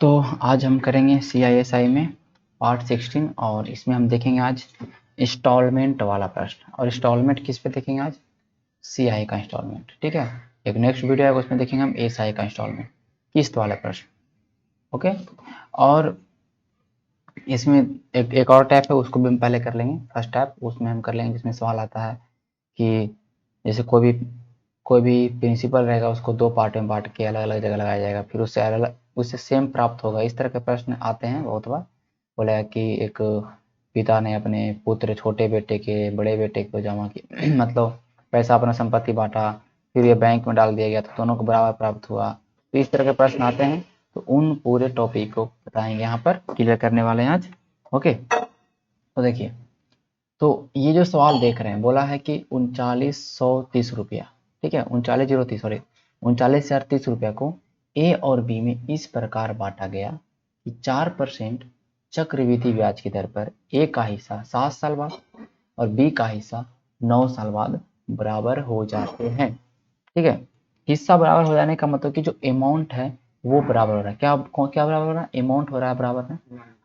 तो आज हम करेंगे CISI में पार्ट 16 और इसमें हम देखेंगे आज इंस्टॉलमेंट वाला प्रश्न। और इंस्टॉलमेंट किस पे देखेंगे आज? CI का इंस्टॉलमेंट। ठीक है, एक नेक्स्ट वीडियो आएगा उसमें देखेंगे हम SI का इंस्टॉलमेंट, किस्त वाला प्रश्न। ओके, और इसमें एक और टाइप है, उसको भी हम पहले कर लेंगे। फर्स्ट टाइप उसमें हम कर लेंगे जिसमें सवाल आता है कि जैसे कोई भी प्रिंसिपल रहेगा उसको दो पार्ट में बांट के अलग अलग जगह लगाया जाएगा, फिर उससे अलग उससे सेम प्राप्त होगा। इस तरह के प्रश्न आते हैं बहुत बार। बोला कि एक पिता ने अपने पुत्र छोटे बेटे के बड़े बेटे को जमा की मतलब पैसा अपना संपत्ति बांटा, फिर ये बैंक में डाल दिया गया तो दोनों को बराबर प्राप्त हुआ। तो इस तरह के प्रश्न आते हैं, तो उन पूरे टॉपिक को बताएंगे यहाँ पर, क्लियर करने वाले हैं आज। ओके, तो देखिए, तो ये जो सवाल देख रहे हैं बोला है कि 3930 रुपया, ठीक है, 39,030, सॉरी 39,030 रुपया को ए और बी में इस प्रकार बांटा गया कि 4% चक्रवृद्धि ब्याज की दर पर ए का हिस्सा 7 साल बाद और बी का हिस्सा 9 साल बाद बराबर हो जाते हैं। ठीक है, हिस्सा बराबर हो जाने का मतलब कि जो अमाउंट है वो बराबर हो रहा है। क्या बराबर हो रहा है? अमाउंट हो रहा है बराबर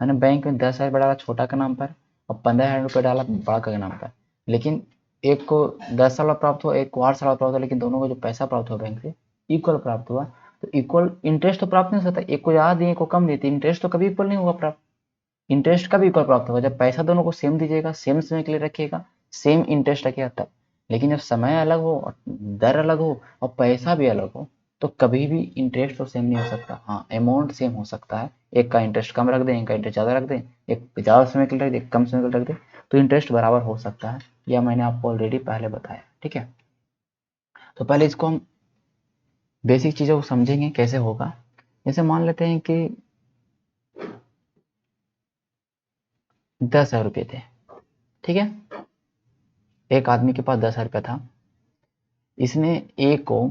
है ना। बैंक में 10,000 डाला छोटा का नाम पर और 15,000 रुपये डाला बड़ा का नाम पर, लेकिन एक को 10 साल प्राप्त हुआ, एक को 8 साल प्राप्त हुआ, लेकिन दोनों को जो पैसा प्राप्त हुआ बैंक से इक्वल प्राप्त हुआ। तो इक्वल इंटरेस्ट तो प्राप्त नहीं हो सकता, एक को ज़्यादा दिए एक को कम देते, इंटरेस्ट तो कभी इक्वल नहीं होगा प्राप्त। इंटरेस्ट कभी इक्वल प्राप्त होगा जब पैसा दोनों को सेम दीजिएगा, सेम समय के लिए रखिएगा, सेम इंटरेस्ट रखिएगा तब। लेकिन जब समय अलग हो और दर अलग हो और पैसा भी अलग हो तो कभी भी इंटरेस्ट तो सेम नहीं हो सकता। हाँ, अमाउंट सेम हो सकता है, एक का इंटरेस्ट कम रख दें, एक का इंटरेस्ट ज़्यादा रख दें, एक ज़्यादा समय के लिए रख दें, एक कम समय के लिए रख दें, तो इंटरेस्ट बराबर हो सकता है। यह मैंने आपको ऑलरेडी पहले बताया। ठीक है, तो पहले इसको हम बेसिक चीज़ों को समझेंगे कैसे होगा। जैसे मान लेते हैं कि 10,000 रुपये थे, ठीक है, एक आदमी के पास 10,000 रुपया था, इसने ए को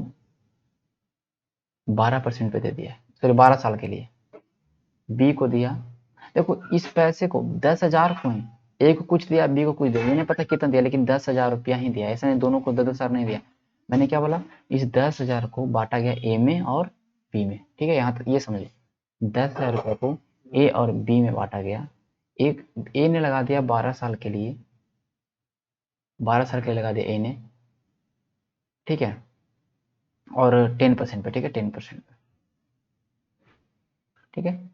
12% पे दे दिया, सॉरी 12 साल के लिए। बी को दिया, देखो इस पैसे को 10,000 को ही, ए को कुछ दिया बी को कुछ दिया, ये नहीं पता कितना दिया, लेकिन 10,000 रुपया ही दिया। ऐसा नहीं दोनों को 10,000 नहीं दिया। मैंने क्या बोला, इस 10,000 को बांटा गया ए में और बी में। ठीक है, यहाँ तक ये समझिए, 10,000 रुपये को ए और बी में बांटा गया। एक ए ने लगा दिया 12 साल के लिए, 12 साल के लिए लगा दिया ए ने, ठीक है, और 10% पे, ठीक है, 10% पे, ठीक है,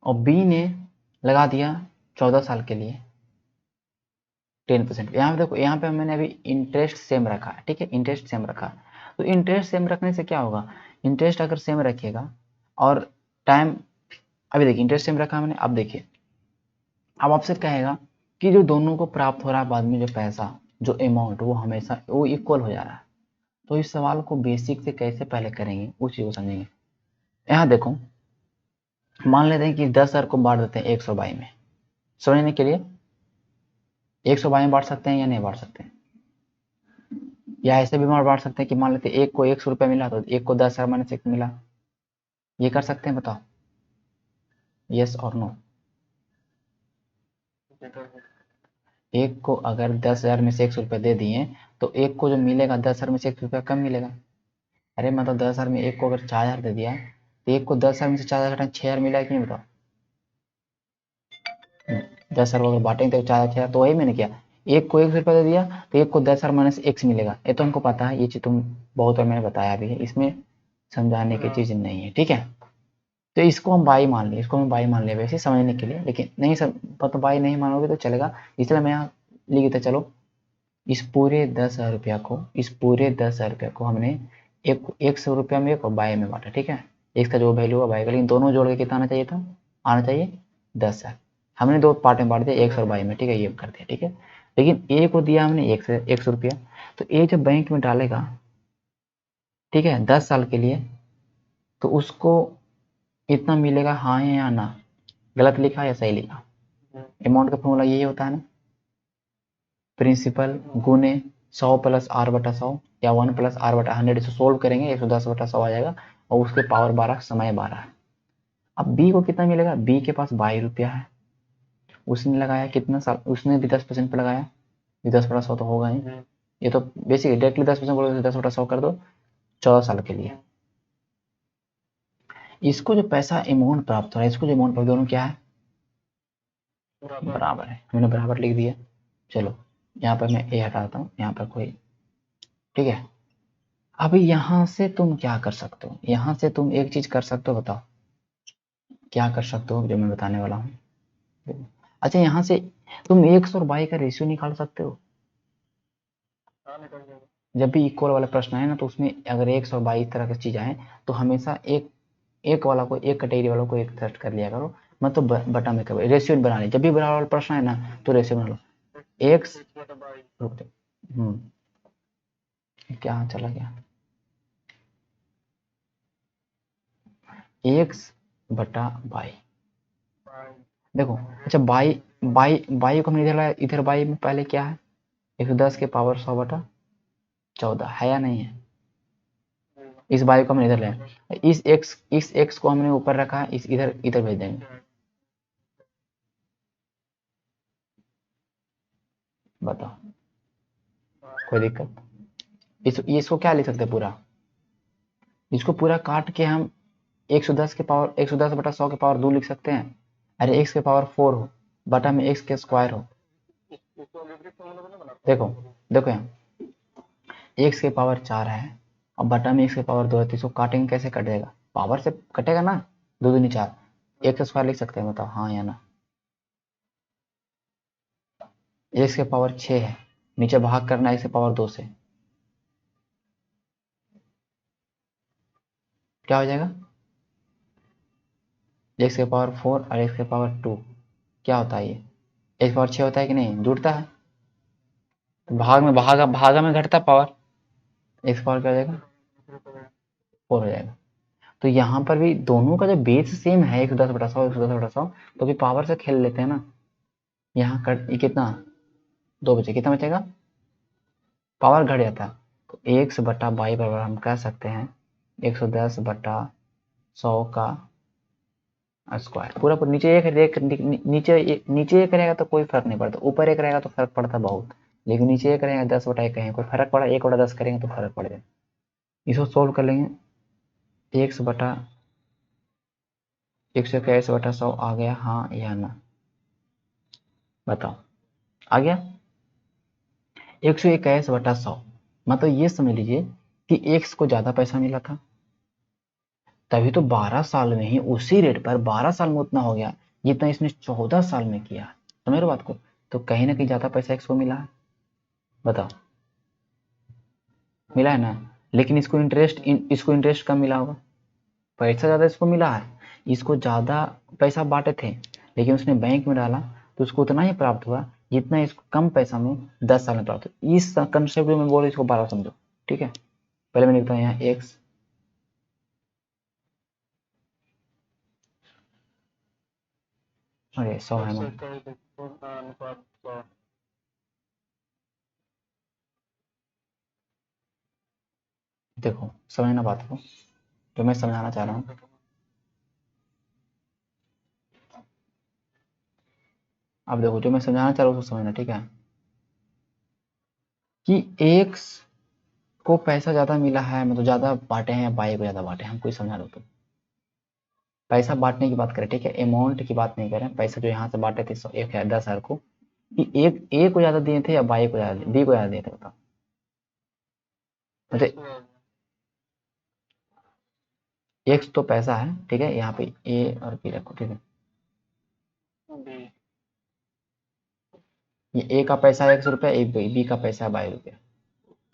और बी ने लगा दिया 14 साल के लिए 10%। यहाँ पे देखो, यहाँ पे मैंने अभी इंटरेस्ट सेम रखा है, ठीक है, इंटरेस्ट सेम रखा। तो इंटरेस्ट सेम रखने से क्या होगा, इंटरेस्ट अगर सेम रखिएगा और टाइम, अभी देखिए इंटरेस्ट सेम रखा मैंने, अब देखिए अब आपसे कहेगा कि जो दोनों को प्राप्त हो रहा है बाद में जो पैसा, जो अमाउंट, वो हमेशा वो इक्वल हो जा रहा है। तो इस सवाल को बेसिक से कैसे पहले करेंगे उस चीज को समझेंगे। यहाँ देखो, मान लेते हैं कि 10,000 को बांट देते हैं 122 में। समझने के लिए 122 में बांट सकते हैं या नहीं बांट सकते हैं, या ऐसे भी बांट सकते हैं कि मान लेते हैं एक को 100 रुपया मिला तो एक को 10,000 माइनस 1 मिला। ये कर सकते हैं, बताओ यस और नो। एक को अगर 10,000 में से 100 रुपया दे दिए तो एक को जो मिलेगा 10,000 में से 100 रुपया कम मिलेगा। अरे मतलब 10,000 में एक को अगर 4,000 दे दिया तो एक को 10,000 में से 4,000 घटाएं 6,000 मिला है कि नहीं, बताओ। 10,000 अगर बांटेंगे तो 4,000 6,000, तो वही मैंने किया, एक को 100 रुपया दे दिया तो एक को 10,000 माइनस एक्स मिलेगा। ये तो हमको पता है, ये चीज तुम बहुत बार मैंने बताया भी है, इसमें समझाने की चीज नहीं है। ठीक है, तो इसको हम बाई मान लें, इसको हम बाई मान लें वैसे समझने के लिए, लेकिन नहीं सब तो बाई नहीं मानोगे तो चलेगा, इसलिए मैं यहाँ लिख देता। चलो, इस पूरे 10,000 रुपया को, इस पूरे 10,000 रुपया को हमने 100 रुपया में एक और बाई में बांटा। ठीक है, एक का जो वैल्यू हुआ बाई का, लेकिन दोनों जोड़ के कितना आना चाहिए था, आना चाहिए 10,000। हमने दो पार्ट में बांट दिया 100 और बाई में, ठीक है, ये कर दिया। ठीक है, लेकिन ए को दिया हमने 100 रुपया, तो ए जब बैंक में डालेगा, ठीक है, 10 साल के लिए, तो उसको इतना मिलेगा, हाँ या ना, गलत लिखा या सही लिखा। अमाउंट का फॉर्मूला यही होता है ना, प्रिंसिपल गुने 100 प्लस आर बटा 100 या 1 प्लस आर बटा 100। इसे सोल्व करेंगे 110 बटा 100 आ जाएगा और उसके पावर 12, समय 12 है। अब बी को कितना मिलेगा, बी के पास 22 रुपया है, उसने लगाया कितना साल, उसने भी 10% पे लगाया, ये 10 बटा 100 तो होगा ही, ये तो बेसिक डायरेक्टली 10% बोलोगे, 10 बटा 100 कर दो 14 साल के लिए। इसको जो पैसा अमाउंट प्राप्त हो रहा है, इसको जो अमाउंट प्राप्त, दोनों क्या है, बराबर है। मैंने बराबर लिख दिया। चलो यहाँ पर मैं ए हटाता हूँ, यहाँ पर कोई, ठीक है। अब यहाँ से तुम क्या कर सकते हो, यहाँ से तुम एक चीज कर सकते हो, बताओ क्या कर सकते हो जो मैं बताने वाला हूँ। अच्छा, यहाँ से तुम एक्स और वाई का रेशियो निकाल सकते हो। जब भी इक्वल वाला प्रश्न है ना, तो उसमें अगर एक्स और वाई इस तरह की चीज आए तो हमेशा एक एक वाला को, एक कैटेगरी वालों को एक सेट कर लिया करो, मतलब बटा में करो, रेशियो बना ले। जब भी बराबर वाला प्रश्न है ना, तो रेशियो बना लो। एक्स, रुक जाओ, क्या चला गया, एक्स बटा वाई। देखो, अच्छा बाई, बाई को हमने इधर लाया, इधर बाई में पहले क्या है, 110 के पावर 100 बटा 14 है या नहीं है। इस बाई को हमने इधर लाया, इस एक्स को हमने ऊपर रखा है, इस इधर इधर भेज देंगे। बताओ, कोई दिक्कत। इसको क्या लिख सकते हैं पूरा, इसको पूरा काट के हम 110 के पावर 110 बटा 100 के पावर 2 लिख सकते हैं। अरे एक्स के पावर 4 हो, बटा में एक्स के स्क्वायर हो। देखो, देखो यहाँ एक्स के पावर 4 है और बटा में एक्स के पावर 2 है, तो इसको काटेंगे कैसे कटेगा, पावर से कटेगा ना, 2 दूनी 4, एक्स स्क्वायर लिख सकते हैं, बताओ हाँ या ना। एक्स के पावर 6 है, नीचे भाग करना है एक्स के पावर 2 से, क्या हो जाएगा, एक्स के पावर 4 और एक्स के पावर 2, क्या होता है ये, एक्स पावर 6 होता है कि नहीं, जुड़ता है, तो भाग में भागा भागा में घटता पावर, एक्स पावर क्या हो जाएगा, 4 हो जाएगा। तो यहाँ पर भी दोनों का जो बेस सेम है, 110 बटा 100 110 बटा 100, तो भी पावर से खेल लेते हैं ना। यहाँ कट, ये कितना, 2 बचे, कितना बचेगा, पावर घट जाता है, तो एक्स बटा बाई बराबर हम कह सकते हैं 110 बटा 100 का स्क्वायर। पूरा पूरा नीचे एक नीचे एक रहेगा तो कोई फर्क नहीं पड़ता, ऊपर एक रहेगा तो फर्क पड़ता बहुत, लेकिन नीचे एक रहेगा 10 बटा 1 कहेंगे कोई फर्क पड़ा, 1 बटा 10 करेंगे तो फर्क पड़ेगा। इसको सोल्व कर लेंगे, एक्स बटा 121 बटा 100 आ गया, हाँ या ना, बताओ, आ गया 121 बटा 100, मतलब ये समझ लीजिए कि एक्स को ज्यादा पैसा मिला था, तभी तो 12 साल में ही उसी रेट पर 12 साल में उतना हो गया जितना इसने 14 साल में किया। समझ रहे हो बात को, तो कहीं ना कहीं ज्यादा पैसा एक्स को मिला है, बताओ, मिला है ना। लेकिन इसको इंटरेस्ट कम मिला होगा, पैसा ज्यादा इसको मिला है, इसको ज्यादा पैसा बांटे थे, लेकिन उसने बैंक में डाला तो उसको उतना ही प्राप्त हुआ जितना इसको कम पैसा में 10 साल में प्राप्त हुआ। इस कंसेप्ट में बोलो, इसको 12 समझो, ठीक है। पहले मैं लिखता हूँ यहाँ एक्स, अरे 100 है ना, देखो समझना बात को, जो मैं समझाना चाह रहा हूँ, अब देखो जो मैं समझाना चाह रहा हूँ उसको समझना, ठीक है, कि एक्स को पैसा ज्यादा मिला है, मतलब ज्यादा बांटे हैं, बाई को ज्यादा बांटे हैं, हम कोई समझा दो तो, पैसा बांटने की बात करें, ठीक है, अमाउंट की बात नहीं करें, पैसा जो यहाँ से बांटे थे 10,000 को, कि एक ए को ज्यादा दिए थे या बाई को ज्यादा, बी को ज्यादा दिए थे, बताओ, मतलब एक्स तो पैसा है, ठीक है, यहाँ पे ए और बी रखो, ठीक है, ये ए का पैसा है 100 रुपया, एक बी का पैसा है 22 रुपया,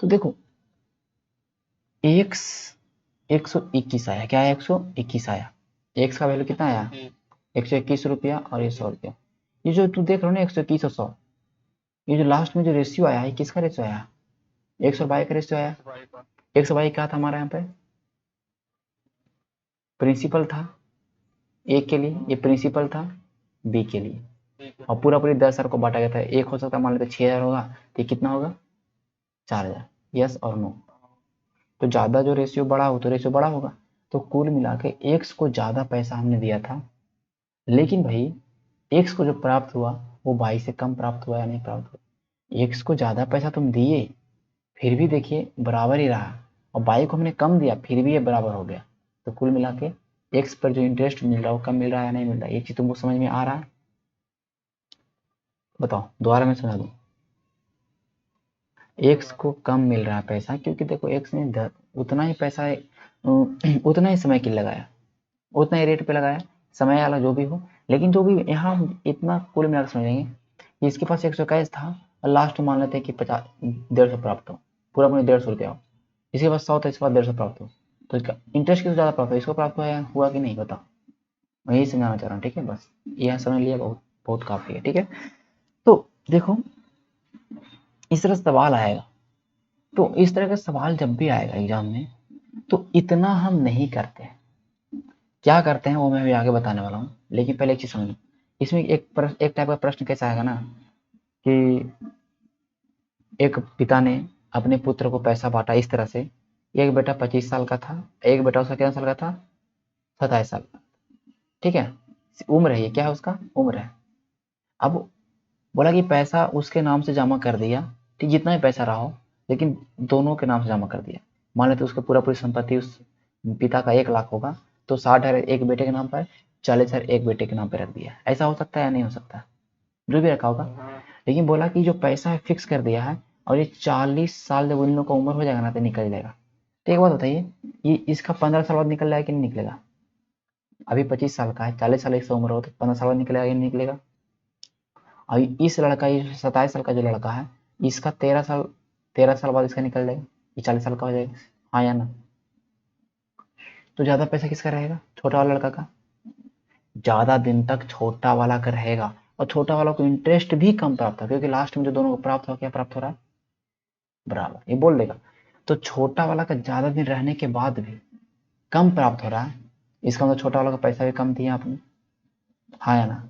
तो देखो एक्स 121 आया, क्या है 121 आया, एक्स का वैल्यू कितना आया 121 रुपया और ये 100 रुपया, ये जो तू देख रहे हो ना 121 और 100, ये जो लास्ट में जो रेशियो आया है किसका रेशियो आया, 122 का रेशियो आया। 122 क्या था हमारा यहाँ पे, प्रिंसिपल था, ए के लिए ये प्रिंसिपल था, बी के लिए, और पूरा पूरी 10,000 को बांटा गया था, एक हो सकता है मान लेते 6,000 होगा, तो ये कितना होगा 4,000, यस और नो, तो ज्यादा जो रेशियो बड़ा हो तो रेशियो बड़ा होगा, तो कुल मिला के एक्स को ज्यादा पैसा हमने दिया था, लेकिन भाई एक्स को जो प्राप्त हुआ वो बाई से कम प्राप्त हुआ या नहीं प्राप्त हुआ, एक्स को ज्यादा पैसा तुम दिए फिर भी देखिए बराबर ही रहा, और बाई को हमने कम दिया फिर भी ये बराबर हो गया, तो कुल मिला के एक्स पर जो इंटरेस्ट मिल रहा है वो कम मिल रहा है या नहीं मिल रहा है, ये चीज़ तुमको समझ में आ रहा है? बताओ, दोबारा मैं समझा दूँ। एक्स को कम मिल रहा है पैसा, क्योंकि देखो एक्स ने उतना ही पैसा उतना ही समय के लिए लगाया, उतना ही रेट पे लगाया, समय वाला जो भी हो, लेकिन जो भी यहाँ हम इतना कुल मिलाकर समझेंगे कि इसके पास 121 था और लास्ट मान लेते हैं कि 150 प्राप्त हो, पूरा पूरा 150 रुपया हो, इसके पास 100 था, इसके पास 150 प्राप्त हो, तो इसका इंटरेस्ट किसको ज़्यादा प्राप्त हो, इसको प्राप्त हुआ कि नहीं, बताओ। मैं यही समझाना चाह रहा हूँ, ठीक है, बस यह समझ लिया, बहुत बहुत काफ़ी है, ठीक है। तो देखो, इस तरह सवाल आएगा, तो इस तरह का सवाल जब भी आएगा एग्जाम में, तो इतना हम नहीं करते हैं। क्या करते हैं वो मैं अभी आगे बताने वाला हूँ, लेकिन पहले एक चीज़ समझ लो। इसमें एक टाइप का प्रश्न कैसा आएगा ना, कि एक पिता ने अपने पुत्र को पैसा बांटा इस तरह से, एक बेटा 25 साल का था, एक बेटा उसका कितना साल का था, 27 साल का, ठीक है, उम्र है, ये क्या है, उसका उम्र है। अब बोला कि पैसा उसके नाम से जमा कर दिया, ठीक, जितना भी पैसा रहा हो, लेकिन दोनों के नाम से जमा कर दिया। मान लेते उसका पूरा पूरी संपत्ति उस पिता का 1 लाख होगा, तो 60,000 एक बेटे के नाम पर, 40,000 एक बेटे के नाम पर रख दिया। ऐसा हो सकता है या नहीं हो सकता, जो भी रखा होगा। लेकिन बोला कि जो पैसा है फिक्स कर दिया है, और ये 40 साल जब उन लोगों का उम्र हो जाएगा ना, तो निकल जाएगा। तो एक बात बताइए, ये इसका 15 साल बाद निकल जाएगा कि नहीं निकलेगा? अभी 25 साल का है, 40 साल इसका उम्र हो, तो 15 साल बाद निकलेगा कि नहीं निकलेगा? अभी इस लड़का, ये 27 साल का जो लड़का है, इसका 13 साल बाद इसका निकल जाएगा, ये 40 साल का हो जाएगा, हाँ या ना? तो ज्यादा पैसा किसका रहेगा, छोटा वाला लड़का का। ज्यादा दिन तक छोटा वाला का रहेगा, और छोटा वाला को इंटरेस्ट भी कम प्राप्त होगा, क्योंकि लास्ट में जो दोनों को प्राप्त हो, क्या प्राप्त हो रहा है, बराबर, ये बोल देगा। तो छोटा वाला का ज्यादा दिन रहने के बाद भी कम प्राप्त हो रहा है, इसका मतलब छोटा वाला का पैसा भी कम दिया आपने, हाँ या ना?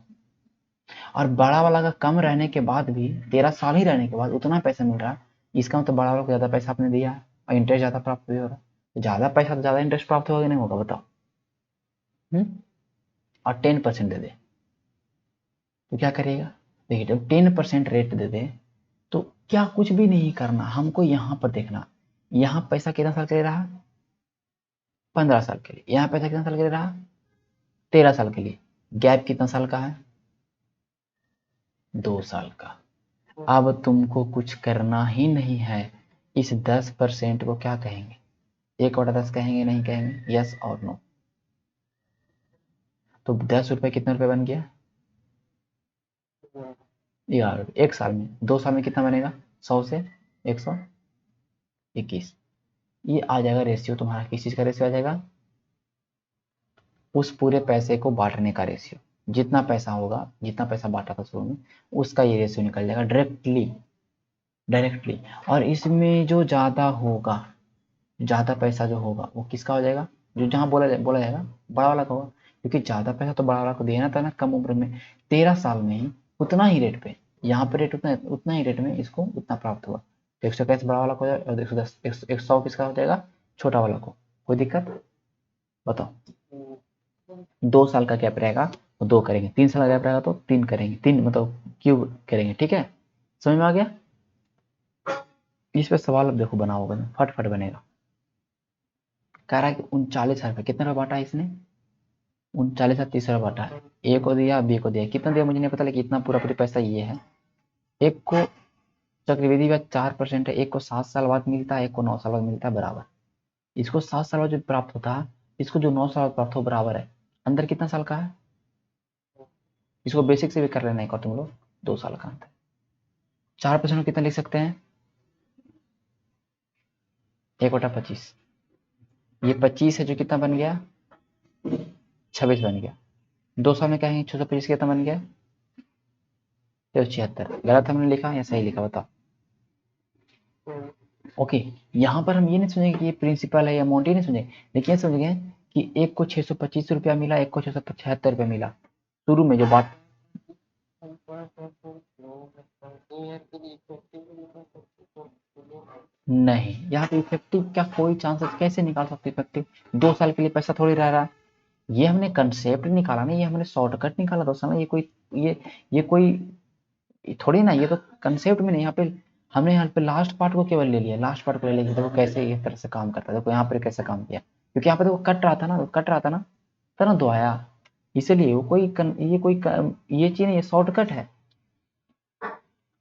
और बड़ा वाला का कम रहने के बाद भी, 13 साल ही रहने के बाद उतना पैसा मिल रहा है, इसका मतलब बड़ा वाला को ज्यादा पैसा आपने दिया है, और इंटरेस्ट ज्यादा प्राप्त भी हो रहा है। तो ज्यादा पैसा तो ज्यादा इंटरेस्ट प्राप्त होगा कि नहीं होगा, बताओ। और 10% दे दे, तो क्या करेगा? देखिए, जब 10% रेट दे दे, तो क्या कुछ भी नहीं करना, हमको यहाँ पर देखना, यहाँ पैसा कितना साल के लिए रहा, 15 साल के लिए, यहाँ पैसा कितना साल के लिए रहा, 13 साल के लिए, गैप कितना साल का है, 2 साल का। अब तुमको कुछ करना ही नहीं है, इस 10% को क्या कहेंगे, 1/10 कहेंगे, नहीं कहेंगे, यस और नो? तो 10 रुपये कितने रुपए बन गया, 11 रुपये, 1 साल में। 2 साल में कितना बनेगा, 100 से 121, ये आ जाएगा रेशियो तुम्हारा, किस चीज का रेशियो आ जाएगा, उस पूरे पैसे को बांटने का रेशियो। जितना पैसा होगा, जितना पैसा बांटा था शुरू में, उसका ये रेशियो निकल जाएगा डायरेक्टली, डायरेक्टली। और इसमें जो ज्यादा होगा, ज्यादा पैसा जो होगा, वो किसका हो जाएगा, जो जहाँ बोला जाएगा बड़ा वाला का होगा, क्योंकि ज्यादा पैसा तो बड़ा वाला को देना था ना, कम उम्र में, 13 साल में ही, उतना ही रेट पे, यहाँ पे रेट उतना उतना ही रेट में इसको उतना प्राप्त हुआ। तो 121 बड़ा वाला को हो जाएगा, और 110 100 किसका हो जाएगा, छोटा वाला को। कोई दिक्कत, बताओ। 2 साल का गैप रहेगा तो 2 करेंगे, 3 साल का गैप रहेगा तो 3 करेंगे, 3 मतलब क्यूब करेंगे, ठीक है, समझ में आ गया? इस पे सवाल अब देखो बना होगा, फट बनेगा। कह रहा है कि 39,000 रुपये, कितने रुपये बांटा है इसने, 39,000 30 रुपये बांटा है, ए को दिया, बी को दिया, कितना दिया मुझे नहीं पता, लेकिन इतना पूरा पूरी पैसा ये है। एक को चक्रवृद्धि ब्याज 4% है, एक को 7 साल बाद मिलता है, एक को 9 साल बाद मिलता है, बराबर। इसको 7 साल बाद जो प्राप्त होता है, इसको जो 9 साल बाद प्राप्त हो, बराबर है। अंदर कितना साल का है, इसको बेसिक से भी कर लेना एक और तुम लोग, 2 साल का अंतर। 4% कितना लिख सकते हैं, 1/25, ये 25 है, जो कितना बन गया, 26 बन गया। 2 साल में कहेंगे 625 कितना बन गया, 76। गलत हमने लिखा या सही लिखा, बताओ। ओके, यहाँ पर हम ये नहीं समझेंगे कि ये प्रिंसिपल है या अमाउंट, ही नहीं समझेंगे, लेकिन ये समझेंगे कि एक को 625 रुपया मिला, एक को 675 रुपया मिला, शुरू में जो बात। नहीं, यहाँ पे इफेक्टिव क्या कोई चांसेस, कैसे निकाल सकते इफेक्टिव, 2 साल के लिए पैसा थोड़ी रह रहा है। ये हमने कंसेप्ट निकाला ना, ये हमने शॉर्टकट निकाला 2 साल में, ये ये कोई थोड़ी ना, ये तो कंसेप्ट में नहीं, यहाँ पे हमने यहाँ पे लास्ट पार्ट को केवल ले लिया, लास्ट पार्ट को ले लिया, देखो कैसे इस तरह से काम करता है, देखो यहाँ पर कैसे काम किया, क्योंकि यहाँ पे देखो कट रहा था ना, कट रहा था ना, तुरंत वो आया, इसलिए वो ये चीज नहीं, ये शॉर्टकट है।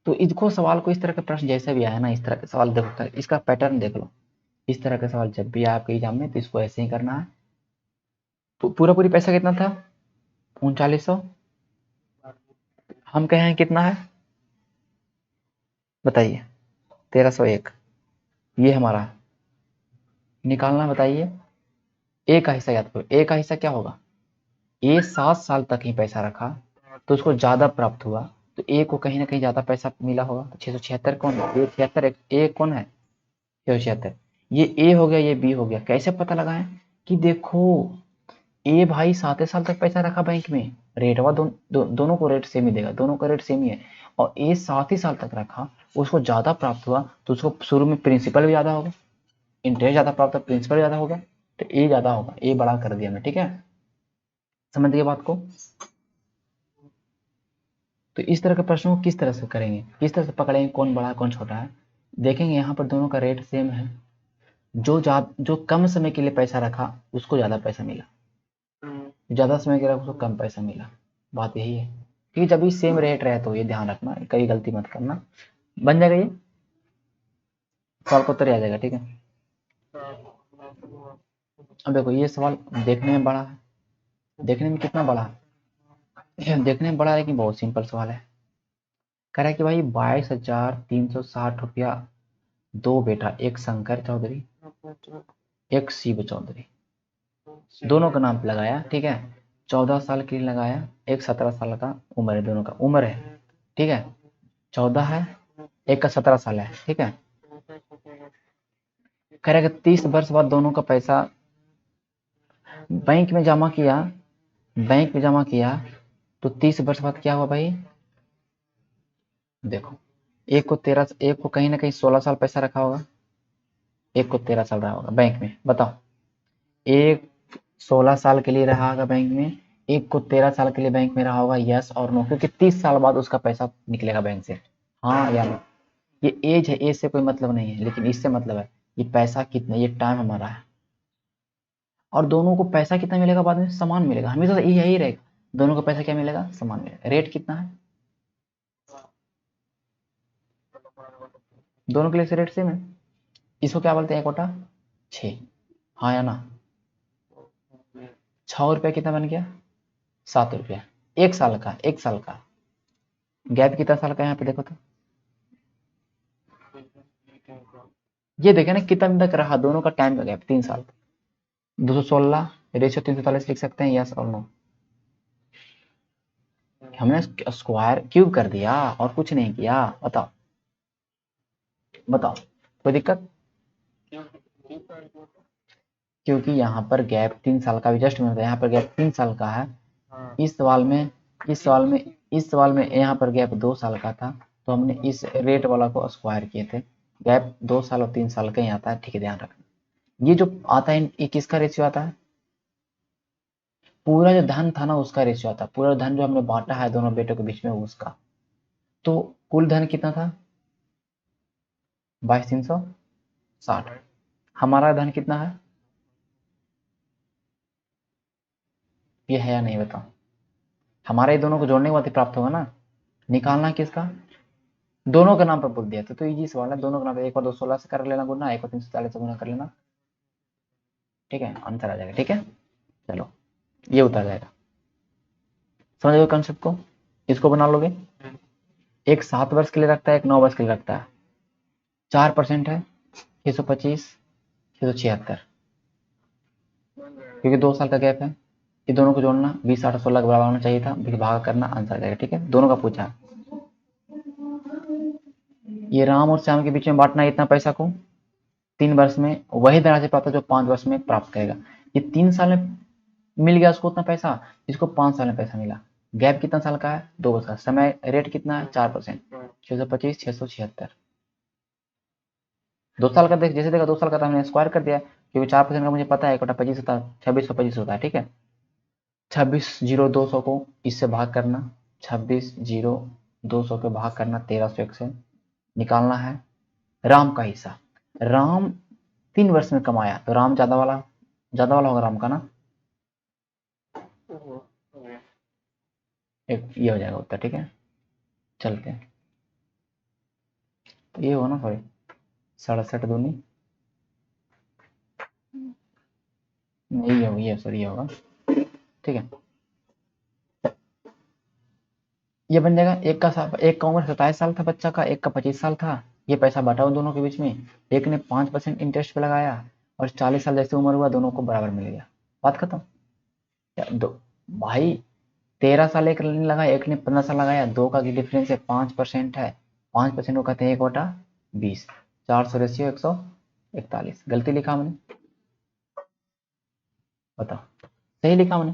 तो इसको सवाल को इस तरह का प्रश्न जैसे भी आया ना, इस तरह का सवाल देखो, इसका पैटर्न देख लो। इस तरह का सवाल जब भी आए आपके एग्जाम में तो इसको ऐसे ही करना है। तो पूरा पूरी पैसा कितना था? 3900। हम कहे हैं कितना है बताइए? 1301। ये हमारा है। निकालना बताइए। ए का हिस्सा याद करो। ए का हिस्सा क्या होगा? ए 7 साल तक ही पैसा रखा तो उसको ज्यादा प्राप्त हुआ, तो ए को कहीं ना कहीं ज्यादा पैसा मिला होगा। तो 676 कौन है? ये 76 ए कौन है? 676। ये ए हो गया, ये बी हो गया। कैसे पता लगाएं? कि देखो, ए भाई 7 साल तक पैसा रखा बैंक में, रेटवा दोनों को रेट सेम ही देगा, दोनों का रेट सेम ही है। और ए 7 ही साल तक रखा, उसको ज्यादा प्राप्त हुआ, तो उसको शुरू में प्रिंसिपल भी ज्यादा होगा, इंटरेस्ट ज्यादा प्राप्त, प्रिंसिपल ज्यादा होगा, तो ए ज्यादा होगा। ए बड़ा कर दिया मैं, ठीक है? समझ गए बात को? तो इस तरह के प्रश्नों को किस तरह से करेंगे, किस तरह से पकड़ेंगे कौन बड़ा है कौन छोटा है? देखेंगे यहाँ पर दोनों का रेट सेम है, जो कम समय के लिए पैसा रखा उसको ज्यादा पैसा मिला, ज्यादा समय के लिए उसको कम पैसा मिला। बात यही है। क्योंकि जब भी सेम रेट रहे तो ये ध्यान रखना, कहीं गलती मत करना। बन जाएगा ये सवाल को उत्तर आ जाएगा, ठीक है? अब देखो ये सवाल देखने में बड़ा है, देखने में कितना बड़ा है? देखने में बड़ा है लेकिन बहुत सिंपल सवाल है। कह रहा है कि भाई 22,360 रुपया दो बेटा, एक शंकर चौधरी एक शिव चौधरी, दोनों का नाम पे लगाया, ठीक है? 14 साल के लिए लगाया, एक 17 साल का उम्र है, दोनों का उम्र है, ठीक है? 14 है, एक का 17 साल है, ठीक है? कह रहा है कि 30 वर्ष बाद दोनों का पैसा बैंक में जमा किया, बैंक में जमा किया, तो 30 वर्ष बाद क्या हुआ भाई? देखो, एक को कहीं ना कहीं 16 साल पैसा रखा होगा, एक को 13 साल रहा होगा बैंक में। बताओ, एक 16 साल के लिए रहा होगा बैंक में, एक को 13 साल के लिए बैंक में रहा होगा, यस और नो? क्योंकि 30 साल बाद उसका पैसा निकलेगा बैंक से, हाँ या नो? ये एज है, एज से कोई मतलब नहीं है, लेकिन इससे मतलब है ये पैसा कितना, ये टाइम हमारा है। और दोनों को पैसा कितना मिलेगा बाद में? समान मिलेगा, हमेशा यही रहेगा। दोनों को पैसा क्या मिलेगा? समान मिलेगा। रेट कितना है? दोनों के लिए से रेट सेम है। इसको क्या बोलते हैं? 1/6। हाँ या ना? 6 रुपया कितना बन गया? 7 रुपया। एक साल का, एक साल का गैप कितना साल का है यहाँ पे देखो तो? ये देखे ना कितना दिन तक रहा दोनों का टाइम का गैप? 3 साल। 216 रेशियो 340 लिख सकते हैं, यस और नो? हमने स्क्वायर क्यूब कर दिया और कुछ नहीं किया। बताओ बताओ, कोई दिक्कत? क्योंकि यहाँ पर गैप 3 साल का भी जस्ट मिनट, यहाँ पर गैप 3 साल का है। इस सवाल में इस सवाल में यहाँ पर गैप 2 साल का था, तो हमने इस रेट वाला को स्क्वायर किए थे। गैप 2 साल और 3 साल का ही आता है, ठीक है? ध्यान रखना। ये जो आता है ये किसका रेशियो आता है? पूरा जो धन था ना उसका रेशियो आता है, पूरा धन जो हमने बांटा है दोनों बेटों के बीच में उसका। तो कुल धन कितना था? 22,360। हमारा धन कितना है? ये है या नहीं बताओ? हमारे दोनों को जोड़ने के बाद ही प्राप्त होगा ना। निकालना है किसका? दोनों का नाम पर बोल दिया तो इजी सवाल है। दोनों का नाम, एक और 216 से कर लेना गुना, एक और 340 से गुना कर लेना, ठीक है? आंसर आ जाएगा, ठीक है? चलो ये उतर जाएगा। समझ गए कंसेप्ट को? इसको बना लोगे। एक 7 वर्ष के लिए रखता है, एक 9 वर्ष के लिए रखता है। 4% है 625, 676, क्योंकि 2 साल का गैप है। ये दोनों को जोड़ना 20, 8, 16 के बराबर होना चाहिए था, भाग करना, आंसर आ जाएगा, ठीक है? दोनों का पूछा। ये राम और श्याम के बीच में बांटना है इतना पैसा को 3 वर्ष में, वही धनराशि प्राप्त है जो 5 वर्ष में प्राप्त करेगा। ये 3 साल में मिल गया उसको उतना पैसा, इसको 5 साल में पैसा मिला। गैप कितना साल का है? 2 वर्ष का। समय रेट कितना है? 4%। 625, 676। 2 साल का देख, जैसे देखा 2 साल का था हमने स्क्वायर कर दिया, क्योंकि 4% का मुझे पता है 1/25 होता है, 2625 होता है, ठीक है? 26,000,200 को इससे भाग करना, 26,000,200 के भाग करना 1301 से। निकालना है राम का हिस्सा। राम 3 वर्ष में कमाया तो राम ज्यादा वाला होगा राम का ना। एक ये हो जाएगा उत्तर, ठीक है। चलते हैं, तो ये हो ना, सॉरी 67 दूनी यही है, ये सॉरी ये होगा, ठीक है। ये बन जाएगा, एक का उम्र 27 साल था बच्चा का, एक का 25 साल था। ये पैसा बांटा उन दोनों के बीच में, एक ने 5% इंटरेस्ट पे लगाया और 40 साल जैसे उम्र हुआ दोनों को बराबर मिल गया। बात खत्म। या दो भाई, 13 साल एक ने लगाया, एक ने 15 साल लगाया, दो का डिफरेंस है 5% है। 5% को कहते हैं 1/20। 400 रेशियो 141। गलती लिखा हमने, बताओ। सही लिखा हमने।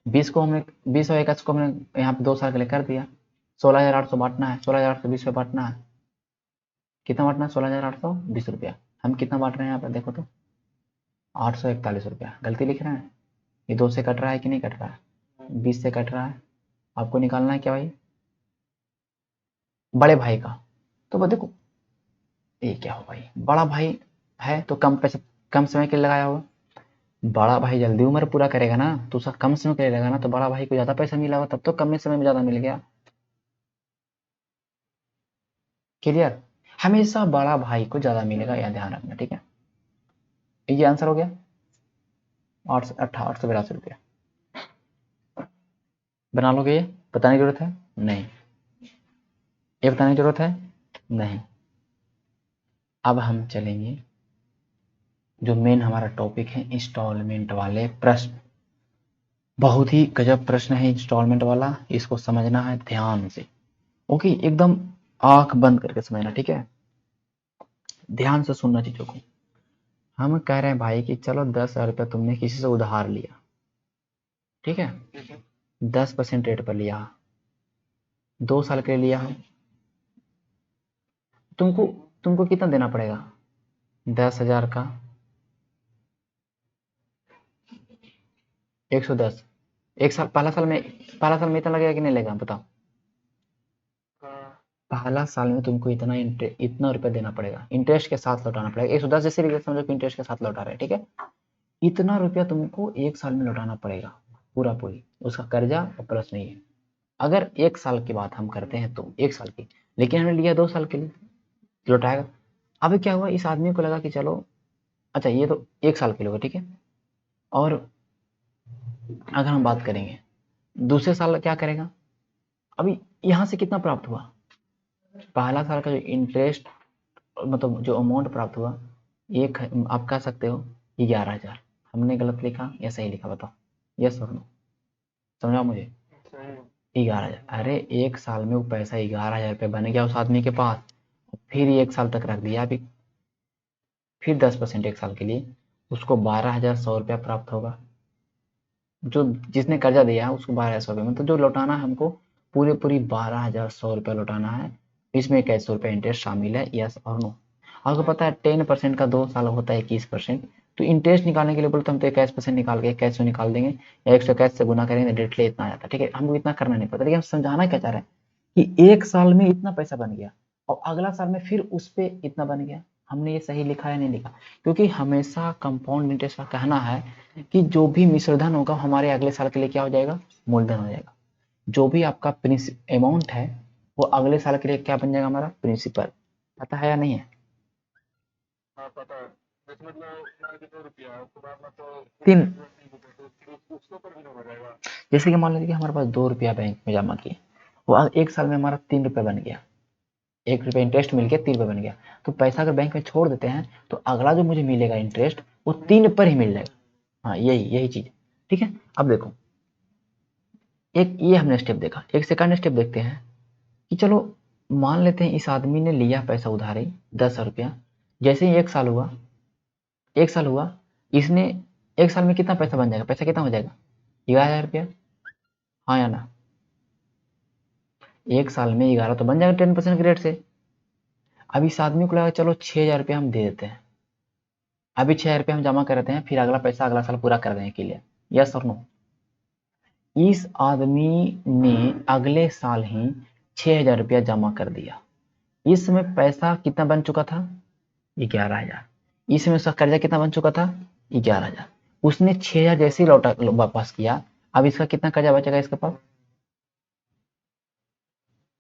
20 और 21 को हमने यहाँ पे 2 साल के लिए कर दिया। 16,800 बांटना है, 16,820 पे बांटना है। कितना बांटना है? 16,820 रुपया। हम कितना बांट रहे हैं यहाँ पर देखो तो, 841 रुपया। गलती लिख रहे हैं। ये 2 से कट रहा है कि नहीं कट रहा है? 20 से कट रहा है। आपको निकालना है क्या भाई? बड़े भाई का। तो वो देखो, ये क्या हो भाई, बड़ा भाई है तो कम पैसे, कम समय के लिए लगाया होगा। बड़ा भाई जल्दी उम्र पूरा करेगा ना, तो उसका कम समय के लिए लगाना, तो बड़ा भाई को ज्यादा पैसा मिला होगा, तब तो कम समय में ज्यादा मिल गया। क्लियर? हमेशा बड़ा भाई को ज्यादा मिलेगा, यह ध्यान रखना, ठीक है। ये आंसर हो गया। 882 रुपया। बना लोगे? ये बताने की जरूरत है? नहीं। ये बताने की जरूरत है? नहीं। अब हम चलेंगे, जो मेन हमारा टॉपिक है, इंस्टॉलमेंट वाले प्रश्न। बहुत ही गजब प्रश्न है इंस्टॉलमेंट वाला, इसको समझना है ध्यान से। ओके, एकदम आंख बंद करके समझना, ठीक है। ध्यान से सुनना चीजों को। हम कह रहे हैं भाई कि चलो 10,000 रुपया तुमने किसी से उधार लिया, ठीक है। 10% रेट पर लिया, 2 साल के लिए लिया है। तुमको तुमको कितना देना पड़ेगा? 10,000 का 110। एक साल, पहला साल में इतना लगेगा कि नहीं लगेगा, बताओ। पहला साल में तुमको इतना रुपया देना पड़ेगा, इंटरेस्ट के साथ लौटाना पड़ेगा। 110 जैसे भी समझो कि इंटरेस्ट के साथ लौटा रहे हैं, ठीक है। इतना रुपया तुमको 1 साल में लौटाना पड़ेगा, पूरा पूरी उसका कर्जा और प्लस नहीं है। अगर 1 साल की बात हम करते हैं तो 1 साल की, लेकिन हमने लिया 2 साल के लिए, लौटाएगा। अभी क्या हुआ, इस आदमी को लगा कि चलो, अच्छा ये तो 1 साल के लिए होगा, ठीक है। और अगर हम बात करेंगे दूसरे साल क्या करेगा, अभी यहां से कितना प्राप्त हुआ, पहला साल का जो इंटरेस्ट, मतलब जो अमाउंट प्राप्त हुआ, एक आप कह सकते हो 11,000। हमने गलत लिखा या सही लिखा, बताओ। यस और नो, समझाओ मुझे। 11,000, अरे 1 साल में वो पैसा 11,000 रुपये बन गया उस आदमी के पास। फिर 1 साल तक रख दिया अभी, फिर 10% 1 साल के लिए, उसको 12,100 रुपया प्राप्त होगा। जो जिसने कर्जा दिया है उसको 12,100 रुपये, मतलब जो लौटाना है हमको, पूरी 12,100 रुपया लौटाना है। इसमें 2100 रुपया इंटरेस्ट शामिल है, यस और नो। आपको पता है 10% का 2 साल होता है 21%। तो इंटरेस्ट निकालने के लिए बोलते हम तो 21% निकाल के 2100 निकाल देंगे, या 121 से गुना करेंगे, डायरेक्टली इतना आ जाता है, ठीक है। हमको इतना करना नहीं पड़ता, लेकिन हम समझाना क्या चाह रहे हैं कि 1 साल में इतना पैसा बन गया और अगला साल में फिर उस पे इतना बन गया। हमने ये सही लिखा या नहीं लिखा? क्योंकि हमेशा कंपाउंड इंटरेस्ट का कहना है कि जो भी मिश्रधन होगा हमारे अगले साल के लिए क्या हो जाएगा, मूलधन हो जाएगा। जो भी आपका अमाउंट है वो अगले साल के लिए क्या बन जाएगा, हमारा प्रिंसिपल। पता है या नहीं है? तीन, जैसे कि मान लीजिए कि हमारे पास 2 रुपया बैंक में जमा किए, वो 1 साल में हमारा 3 रुपया बन गया, 1 रुपया इंटरेस्ट मिल गया, 3 रुपया बन गया। तो पैसा अगर बैंक में छोड़ देते हैं तो अगला जो मुझे मिलेगा इंटरेस्ट, वो 3 पर ही मिल जाएगा। हाँ, यही यही चीज, ठीक है। अब देखो, एक ये हमने स्टेप देखा, एक सेकंड स्टेप देखते हैं कि चलो मान लेते हैं इस आदमी ने लिया पैसा उधारी 10,000 रुपया। जैसे ही 1 साल हुआ, 1 साल हुआ, इसने 1 साल में कितना पैसा बन जाएगा, पैसा कितना हो जाएगा, 11,000 रुपया। हाँ या ना? 1 साल में 11 तो बन जाएगा 10% के रेट से। अब इस आदमी को लगा चलो 6,000 रुपया हम दे देते हैं, अभी 6,000 रुपया हम जमा कर देते हैं, फिर अगला पैसा अगला साल पूरा कर देने के लिए, यस और नो। इस आदमी ने अगले साल ही 6,000 रुपया जमा कर दिया। इस समय पैसा कितना बन चुका था, 11,000। इसमें उसका कर्जा कितना बन चुका था, 11,000। उसने 6,000 जैसे ही लौटा वापस किया, अब इसका कितना कर्जा बचेगा इसके पास,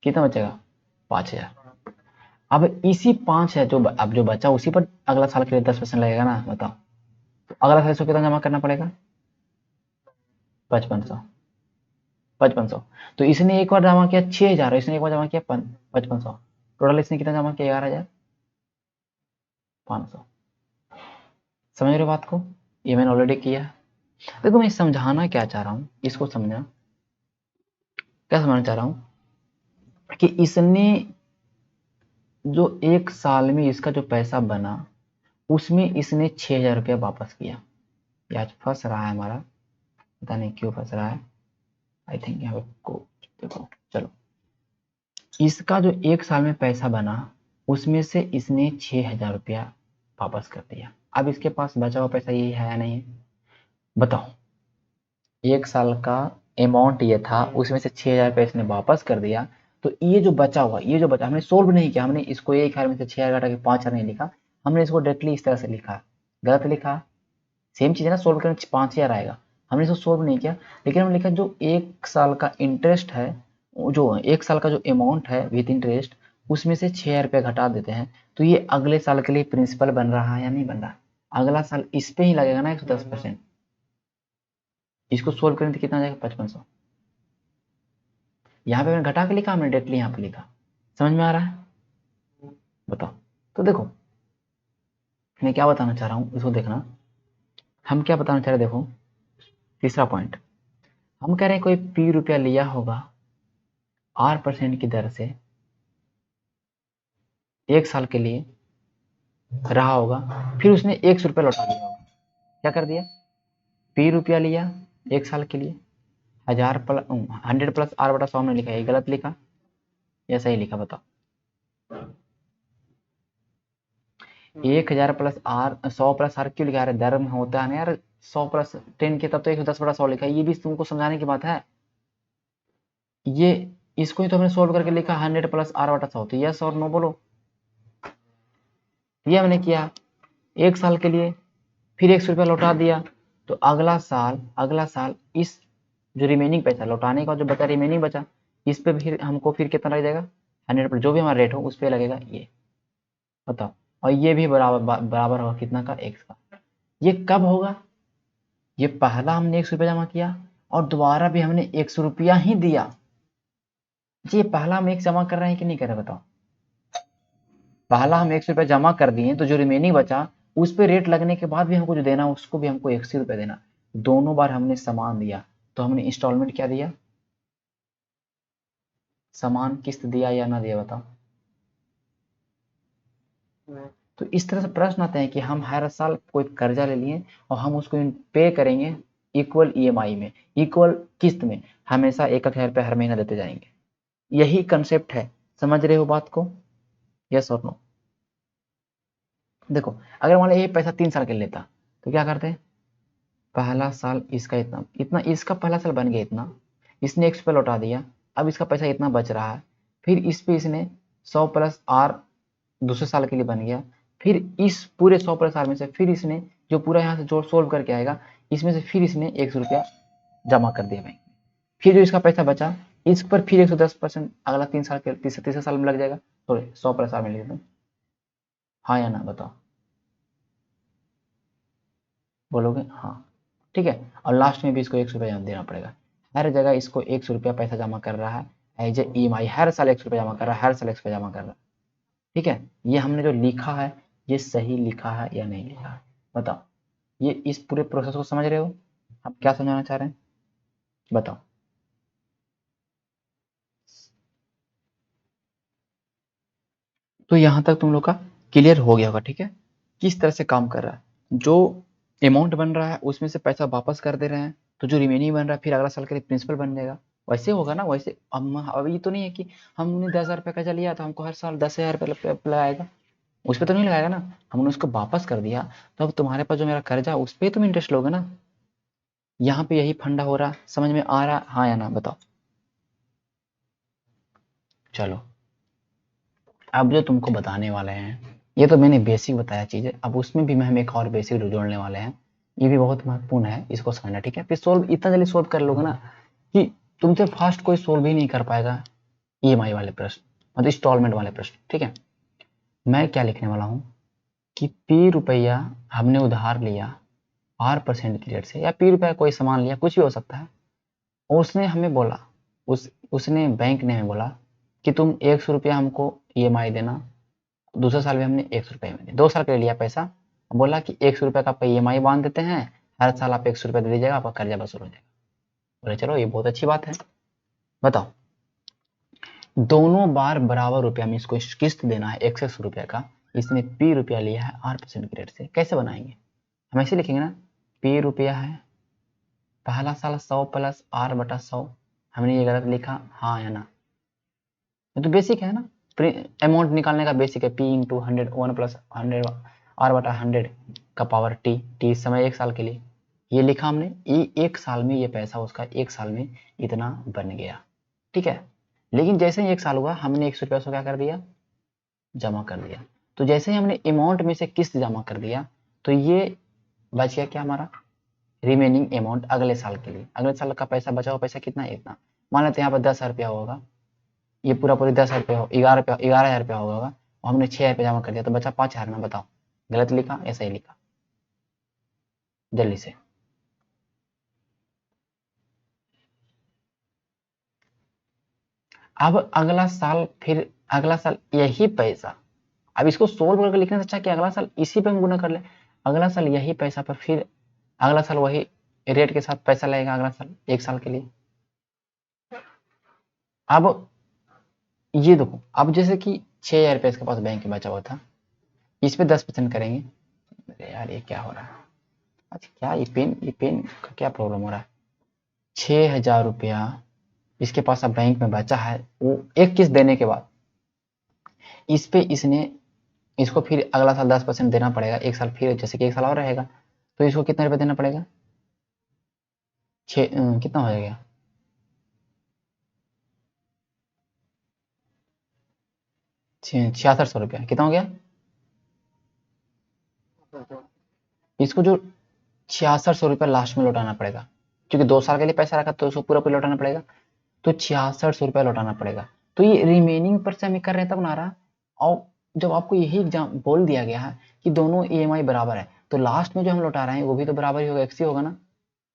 कितना बचेगा 5,000। अब इसी 5,000 अब जो बचा उसी पर अगला साल के लिए 10% लगेगा ना, बताओ। तो अगला साल इसको कितना जमा करना पड़ेगा 5500। 5500 तो इसने एक बार जमा किया 6,000, इसने एक बार जमा किया 5500, टोटल इसने कितना जमा किया 11,500। समझ रहे हो बात को, ये मैंने ऑलरेडी किया। देखो मैं समझाना क्या चाह रहा हूँ, इसको समझना क्या समझना चाह रहा हूँ कि इसने जो एक साल में इसका जो पैसा बना उसमें इसने 6,000 रुपया वापस किया। ये आज फंस रहा है हमारा, पता नहीं क्यों फंस रहा है। आई थिंक यहाँ को देखो, चलो इसका जो एक साल में पैसा बना उसमें से इसने 6,000 रुपया वापस कर दिया। अब इसके पास बचा हुआ पैसा यही है या नहीं है, बताओ। एक साल का अमाउंट ये था, उसमें से 6,000 रुपया इसने वापस कर दिया। तो ये जो बचा हुआ, ये जो बचा, हमने सोल्व नहीं किया, हमने इसको एक हजार में से 6,000 घटा के 5,000 नहीं लिखा, हमने इसको डायरेक्टली इस तरह से लिखा। गलत लिखा, सेम चीज है ना, सोल्व करने 5,000 आएगा, हमने इसको सोल्व नहीं किया। लेकिन हमने लिखा जो एक साल का इंटरेस्ट है, जो एक साल का जो अमाउंट है विद इंटरेस्ट, उसमें से 6,000 रुपया घटा देते हैं। तो ये अगले साल के लिए प्रिंसिपल बन रहा है या नहीं बन रहा। अगला साल इस पे ही लगेगा ना 110%। इसको सोल्व करें तो कितना आ जाएगा 5500। यहाँ पे मैंने घटा के लिखा, हमने डायरेक्टली यहाँ पे लिखा। समझ में आ रहा है, बताओ। तो देखो मैं क्या बताना चाह रहा हूँ, इसको देखना। हम क्या बताना चाह रहे हैं, देखो तीसरा पॉइंट, हम कह रहे हैं कोई पी रुपया लिया होगा R% की दर से एक साल के लिए रहा होगा, फिर उसने 100 रुपया लौटा दिया होगा। क्या कर दिया, पी रुपया लिया एक साल के लिए, 100 + R/100 में लिखा है, गलत लिखा या सही लिखा, बताओ। 1,000 + R, 100 + R क्यों लिखा है, दर में होता है ना यार, 100 + 10 के तब तो 110/100 लिखा है। ये भी तुमको समझाने की बात है। ये इसको ही तो हमने सोल्व करके लिखा 100 + R/100। तो यस और नो बोलो। ये हमने किया एक साल के लिए, फिर 100 रुपया लौटा दिया। तो अगला साल इस जो रिमेनिंग पैसा लौटाने का जो बचा, रिमेनिंग बचा, इस पे फिर हमको फिर कितना लग जाएगा 100 जो भी हमारा रेट हो उस पे लगेगा ये, बताओ। और ये भी बराबर होगा कितना का, x का। ये कब होगा, ये पहला हमने 100 रुपया जमा किया और दोबारा भी हमने 100 रुपया ही दिया। ये पहला हम 1 जमा कर रहे हैं कि नहीं कर रहे, बताओ। पहला हम 100 रुपया जमा कर दिए, तो जो रिमेनिंग बचा उस पे रेट लगने के बाद भी हमको जो देना उसको भी हमको 100 रुपया देना। दोनों बार हमने समान दिया, तो हमने इंस्टॉलमेंट क्या दिया, समान किस्त दिया या ना दिया, बताओ। तो इस तरह से प्रश्न आते हैं कि हम हर साल कोई कर्जा ले लिए और हम उसको पे करेंगे इक्वल ईएमआई में, इक्वल किस्त में, हमेशा 1,000 रुपया हर महीना देते जाएंगे। यही कंसेप्ट है, समझ रहे हो बात को, यस और नो। देखो अगर मान लो ये पैसा 3 साल के लेता तो क्या करते हैं, पहला साल इसका इतना इतना, इसका पहला साल बन गया इतना, इसने 100 रुपया लौटा दिया, अब इसका पैसा इतना बच रहा है, फिर इस पे इसने 100 + R दूसरे साल के लिए बन गया, फिर इस पूरे 100 + R में से फिर इसने जो पूरा यहाँ से जोड़ सोल्व करके आएगा, इसमें से फिर इसने 100 रुपया जमा कर दिया बैंक में, फिर जो इसका पैसा बचा इस पर फिर 110% अगला 3 साल के तीसरे साल में लग जाएगा। सॉरी 100 + R में लिख दो, हाँ या ना, बताओ। बोलोगे हाँ, ठीक है। और लास्ट में भी इसको 100 रुपया देना पड़ेगा। हर जगह इसको 100 रुपया पैसा जमा कर रहा है एज ए EMI, हर साल 100 रुपया जमा कर रहा है, हर साल 100 रुपया जमा कर रहा है, ठीक है। ये हमने जो लिखा है ये सही लिखा है या नहीं लिखा है, बताओ। ये इस पूरे प्रोसेस को समझ रहे हो, हम क्या समझाना चाह रहे हैं, बताओ। तो यहां तक तुम लोग का क्लियर हो गया होगा, ठीक है। किस तरह से काम कर रहा है, जो अमाउंट बन रहा है उसमें से पैसा वापस कर दे रहे हैं, तो जो रिमेनिंग बन रहा है फिर अगला साल के लिए प्रिंसिपल बन जाएगा। वैसे होगा ना, वैसे हम अभी तो नहीं है कि हमने 10,000 रुपये कर्जा लिया तो हमको हर साल 10,000 रुपये लगाएगा, उस पर तो नहीं लगाएगा ना। हमने उसको वापस कर दिया तो अब तुम्हारे पास जो मेरा कर्जा उस पर तुम इंटरेस्ट लोगे ना। यहाँ पे यही फंडा हो रहा, समझ में आ रहा, हाँ या ना, बताओ। चलो अब जो तुमको बताने वाले हैं, ये तो मैंने बेसिक बताया चीजें, अब उसमें भी हम एक और बेसिक जोड़ने वाले हैं। ये भी बहुत महत्वपूर्ण है, इसको समझना, ठीक है। फिर सोल्व इतना जल्दी सोल्व कर लोगे ना कि तुमसे फास्ट कोई सोल्व ही नहीं कर पाएगा। ईएमआई वाले प्रश्न, मतलब इंस्टॉलमेंट वाले प्रश्न। ठीक है, मैं क्या लिखने वाला हूँ कि पी रुपया हमने उधार लिया R% की रेट से, या पी रुपया कोई सामान लिया, कुछ भी हो सकता है। उसने हमें बोला, उसने बैंक ने हमें बोला कि तुम 100 रुपया हमको ईएमआई देना, दूसरे साल भी हमने 100 रुपये में 2 साल के लिए लिया पैसा, बोला कि 100 रुपये का आपका ईएमआई बांध देते हैं, हर साल आप 100 रुपये दे दीजिएगा, आपका कर्जा वसूल हो जाएगा। बोले चलो ये बहुत अच्छी बात है। बताओ, दोनों बार बराबर रुपया में इसको किस्त देना है 100 रुपये का, इसने पी रुपया लिया है R% की रेट से, कैसे बनाएंगे? हम ऐसे लिखेंगे ना, पी रुपया है, पहला साल 100 प्लस R/100, हमने ये गलत लिखा, हाँ या ना? ये तो बेसिक है ना, अमाउंट निकालने का बेसिक है, P इंटू 100, 1 प्लस 100 R/100 का पावर टी समय 1 साल के लिए, ये लिखा हमने। एक साल में ये पैसा उसका 1 साल में इतना बन गया। ठीक है, लेकिन जैसे ही 1 साल हुआ, हमने 100 रुपये उसको क्या कर दिया, जमा कर दिया। तो जैसे ही हमने अमाउंट में से किस्त जमा कर दिया, तो ये बच गया क्या हमारा, रिमेनिंग अमाउंट अगले साल के लिए। अगले साल का पैसा बचा हुआ पैसा कितना है, इतना। मान लेते हैं यहाँ पर 10,000 रुपया होगा, ये पूरा 10,000 रुपया हो, 11,000 रुपया होगा, और हमने 6,000 रुपया जमा कर दिया, तो बचा 5,000 ना। बताओ, गलत लिखा या सही लिखा? जल्दी से। अब अगला साल, फिर अगला साल यही पैसा, अब इसको सोल्व करके लिखने से अच्छा कि अगला साल इसी पे हम गुना कर ले। अगला साल यही पैसा पर फिर अगला साल वही रेट के साथ पैसा लगेगा, अगला साल 1 साल के लिए। अब ये देखो, अब जैसे कि 6,000 रुपये इसके पास बैंक में बचा हुआ था, इस पे 10% करेंगे। अरे यार ये क्या हो रहा है, अच्छा क्या ये पेन का क्या प्रॉब्लम हो रहा है? 6,000 रुपया इसके पास अब बैंक में बचा है, वो एक किस्त देने के बाद इस पे इसने, इसको फिर अगला साल 10% देना पड़ेगा, 1 साल फिर, जैसे कि 1 साल और रहेगा, तो इसको कितना रुपये देना पड़ेगा? कितना हो जाएगा, 6600 रुपया, कितना हो गया? इसको जो 6600 रुपया लास्ट में लौटाना पड़ेगा, क्योंकि 2 साल के लिए पैसा रखा तो उसको पूरा पूरा लौटाना पड़ेगा, तो 6600 रुपया लौटाना पड़ेगा। तो ये रिमेनिंग पर से हमें कर रहे हैं तब ना रहा। और जब आपको यही एग्जाम बोल दिया गया है कि दोनों ईएमआई बराबर है, तो लास्ट में जो हम लौटा रहे हैं वो भी तो बराबर ही होगा, एक्स ही होगा ना।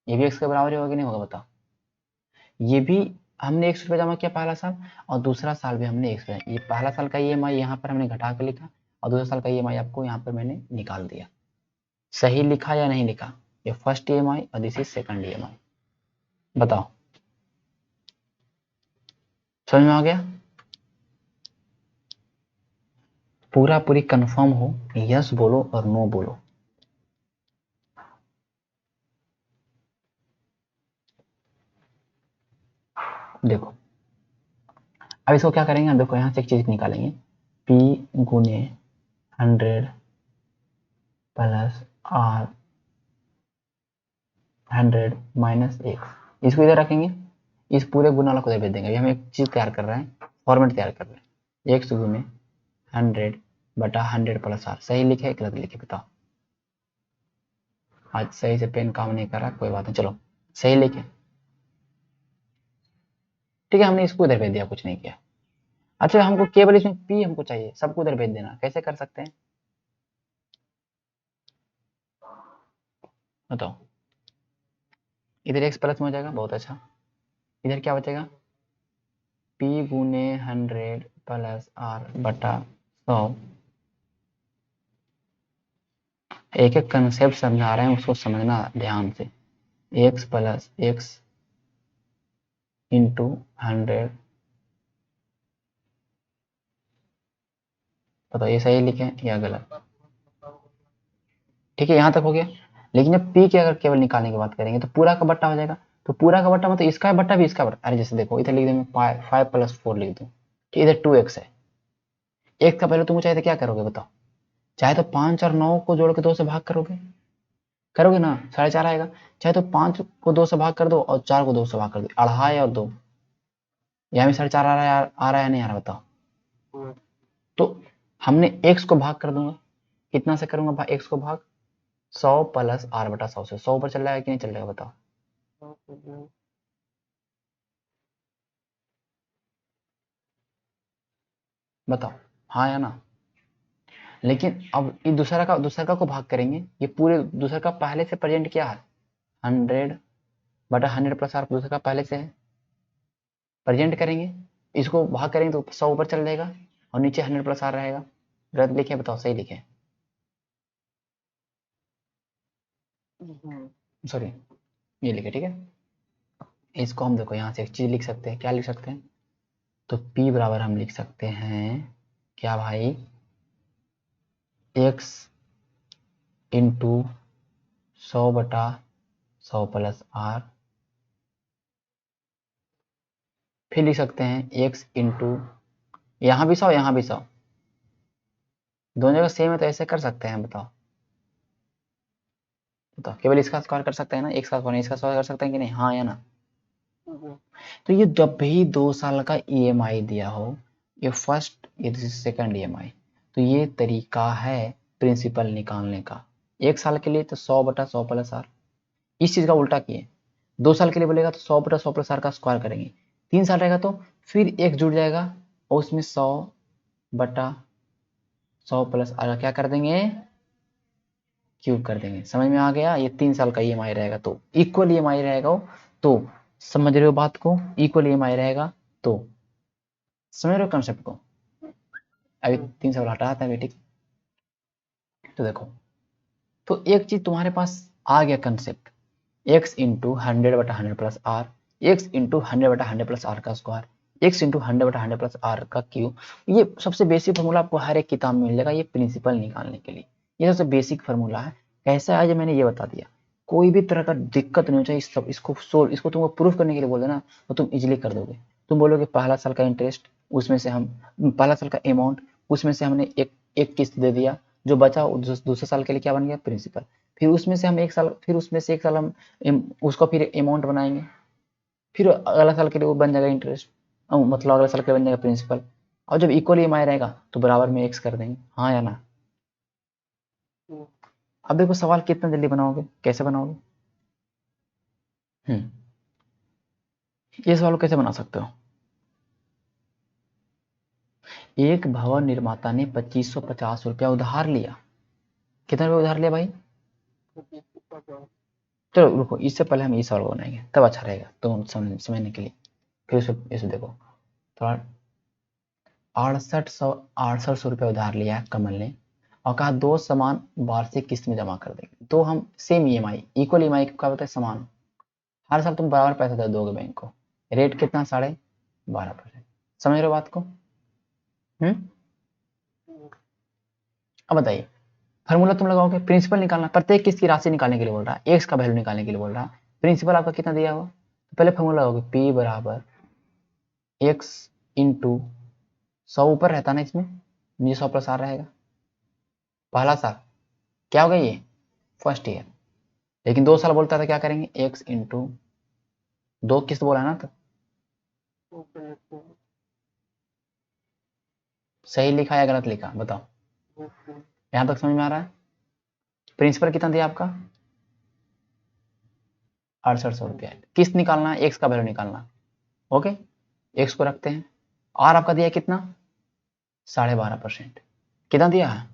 ये भी एक्स के बराबर ही होगा कि नहीं होगा, बताओ? ये भी हमने 100 रुपया जमा किया पहला साल, और दूसरा साल भी हमने 100 रुपया, ये पहला साल का ईएमआई यहाँ पर हमने घटा के लिखा, और दूसरा साल का ईएमआई आपको यहाँ पर मैंने निकाल दिया। सही लिखा या नहीं लिखा? ये फर्स्ट ईएमआई और दिस इज सेकंड ईएमआई। बताओ, समझ में आ गया? पूरा पूरी कंफर्म हो, यस बोलो और नो बोलो। देखो, अब इसको क्या करेंगे, देखो यहाँ से एक चीज निकालेंगे, P गुने 100 प्लस R 100 माइनस एक्स, इसको इधर रखेंगे, इस पूरे गुना वाला को इधर भेज देंगे। अभी हम एक चीज तैयार कर रहे हैं, फॉर्मेट तैयार कर रहे हैं, एक्स गुने 100 बटा 100 प्लस आर। सही लिखे गलत लिखे, बताओ? आज सही से पेन काम नहीं कर रहा, कोई बात नहीं, चलो सही लिखे। ठीक है, हमने इसको इधर भेज दिया, कुछ नहीं किया। अच्छा, हमको केवल इसमें पी हमको चाहिए, सबको उधर भेज देना, कैसे कर सकते हैं बताओ? इधर एक्स प्लस में हो जाएगा, बहुत अच्छा। इधर क्या बचेगा, P गुने 100 प्लस आर बटा 100। एक एक कंसेप्ट समझा रहे हैं, उसको समझना ध्यान से। एक्स प्लस एक्स इंटू 100, बताओ ये सही लिखे या गलत? ठीक है, यहाँ तक हो गया। लेकिन जब पी के अगर केवल निकालने की बात करेंगे, तो पूरा का बट्टा हो जाएगा। तो पूरा का बट्टा मतलब इसका बट्टा भी इसका बट्टा, अरे जैसे देखो इधर लिख दूँ 5 + 4 लिख दूँ, कि इधर 2x है। एक्स का पहले तुम चाहे तो क्या करोगे, बताओ? चाहे तो 5 और 9 को जोड़ के 2 से भाग करोगे, करोगे ना, 4.5 आएगा। चाहे तो 5 को 2 से भाग कर दो, और 4 को 2 से भाग कर दो, 2.5 और 2, यहाँ भी 4.5 आ रहा है नहीं आ रहा, बताओ? तो हमने x को भाग कर दूंगा, कितना से करूंगा x को भाग, 100 प्लस r बटा 100 से। 100 ऊपर चल जाएगा कि नहीं चल जाएगा, बताओ? बताओ हाँ या ना। लेकिन अब ये दूसरा का को भाग करेंगे, ये पूरे दूसरा का पहले से प्रेजेंट क्या है 100/100 प्लस आर दूसरा का पहले से है, प्रेजेंट करेंगे, इसको भाग करेंगे तो 100 ऊपर चल जाएगा और नीचे 100 प्लस आर रहेगा। गलत लिखे बताओ सही लिखे, सॉरी ये लिखे ठीक है। इसको हम देखो यहाँ से एक चीज लिख सकते हैं, क्या लिख सकते हैं, तो P बराबर हम लिख सकते हैं क्या भाई, x इंटू 100/100 प्लस आर, फिर लिख सकते हैं x इंटू, यहाँ भी 100 यहाँ भी 100, दोनों जगह सेम है तो ऐसे कर सकते हैं। बताओ बताओ, केवल इसका स्क्वायर कर सकते हैं ना, एक का स्क्वायर इसका स्क्वायर कर सकते हैं कि नहीं, हाँ या ना। तो ये जब भी 2 साल का ईएमआई दिया हो, ये फर्स्ट ये सेकंड ईएमआई, तो ये तरीका है प्रिंसिपल निकालने का। 1 साल के लिए तो 100/100 प्लस आर, इस चीज का उल्टा किए, 2 साल के लिए बोलेगा तो 100/100 प्लस आर का स्क्वायर करेंगे, 3 साल रहेगा तो फिर एक जुड़ जाएगा और उसमें 100/100 प्लस आर क्या कर देंगे, क्यूब कर देंगे। समझ में आ गया, ये 3 साल का ईएमआई रहेगा तो इक्वल ईएमआई रहेगा वो, तो समझ रहे हो बात को, इक्वल ईएमआई रहेगा तो समझ रहे हो कंसेप्ट को। अभी 3 साल हटाता है बेटी, तो देखो, तो एक चीज तुम्हारे पास आ गया concept, x into 100/100 plus R, X into 100/100 plus R का square, X into 100/100 plus R का क्यूब। ये सबसे बेसिक फार्मूला आपको हर एक किताब में मिलेगा, ये प्रिंसिपल निकालने के लिए ये सबसे बेसिक फार्मूला है। कैसा है आज मैंने ये बता दिया, कोई भी तरह का दिक्कत नहीं हो चाहिए, इसको सोल्व, इसको तुमको प्रूफ करने के लिए बोल देना तो तुम इजिली कर दोगे। तुम बोलोगे पहला साल का इंटरेस्ट, उसमें से हम पहला साल का अमाउंट, उसमें से हमने एक किस्त दे दिया, जो बचा दूसरे साल के लिए क्या बन गया प्रिंसिपल, फिर उसमें से हम 1 साल, फिर उसमें से 1 साल हम उसका फिर अमाउंट बनाएंगे, फिर अगला साल के लिए वो बन जाएगा इंटरेस्ट, मतलब अगला साल के लिए बन जाएगा प्रिंसिपल, और जब इक्वल ईएमआई रहेगा तो बराबर में एक्स कर देंगे, हाँ या ना। अब देखो सवाल कितना जल्दी बनाओगे, कैसे बनाओगे, ये सवाल कैसे बना सकते हो, एक भवन निर्माता ने 2550 उधार लिया, कितना रुपया उधार लिया भाई, चलो रुको, इससे पहले हम ये सवाल बनाएंगे तब अच्छा रहेगा तुम समझने के लिए। फिर इसे देखो थोड़ा, 6800 रुपया उधार लिया है कमल ने और कहा 2 समान वार्षिक किस्त में जमा कर देंगे, तो हम सेम ईएमआई इक्वल ईएमआई क्या होता है समान, हर साल तुम बराबर पैसा दे दोगे बैंक को, रेट कितना 12.5%। समझ रहे हो बात को। हम्म अब बताइए, फार्मूला तुम लगाओगे, प्रिंसिपल निकालना, प्रत्येक किस्त की राशि निकालने के लिए बोल रहा है, एक्स का वैल्यू निकालने के लिए बोल रहा है, प्रिंसिपल आपका कितना दिया हुआ, तो पहले फार्मूला लगाओगे पी बराबर एक्स इंटू 100 ऊपर रहता ना इसमें, नीचे 100 प्लस आर रहेगा, पहला साल क्या होगा ये फर्स्ट ईयर, लेकिन 2 साल बोलता था क्या करेंगे एक्स इंटू, दो किस्त बोला ना, तो सही लिखा या गलत लिखा बताओ, यहां तक समझ में आ रहा है। प्रिंसिपल कितना दिया आपका 6800 रुपया, किस्त निकालना है, एक्स का वैल्यू निकालना, ओके, एक्स को रखते हैं, आर आपका दिया कितना 12.5%, कितना दिया है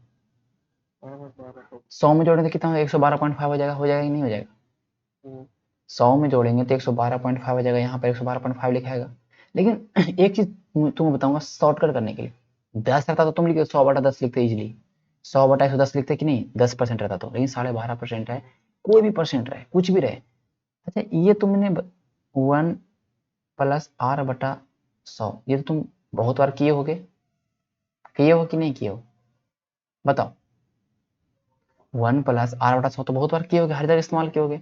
100 में जोड़ेंगे तो कितना 112.5 हो जाएगा कि नहीं हो जाएगा, 100 में जोड़ेंगे तो 112.5 हो जाएगा, यहाँ पर 112.5 लिखाएगा। लेकिन एक चीज तुम्हें बताऊंगा शॉर्टकट करने के लिए, 10 रहता तो तुम लिखते 100/10 लिखते इजिली, 100/110 लिखते कि नहीं, 10% रहता तो, लेकिन 12.5% है, कोई भी परसेंट रहे कुछ भी रहे। अच्छा ये तुमने 1+r/100, ये तो तुम बहुत बार किए हो कि नहीं किए हो बताओ, 1+r/100 तो बहुत बार किए होगे, हर जगह इस्तेमाल किए होगे।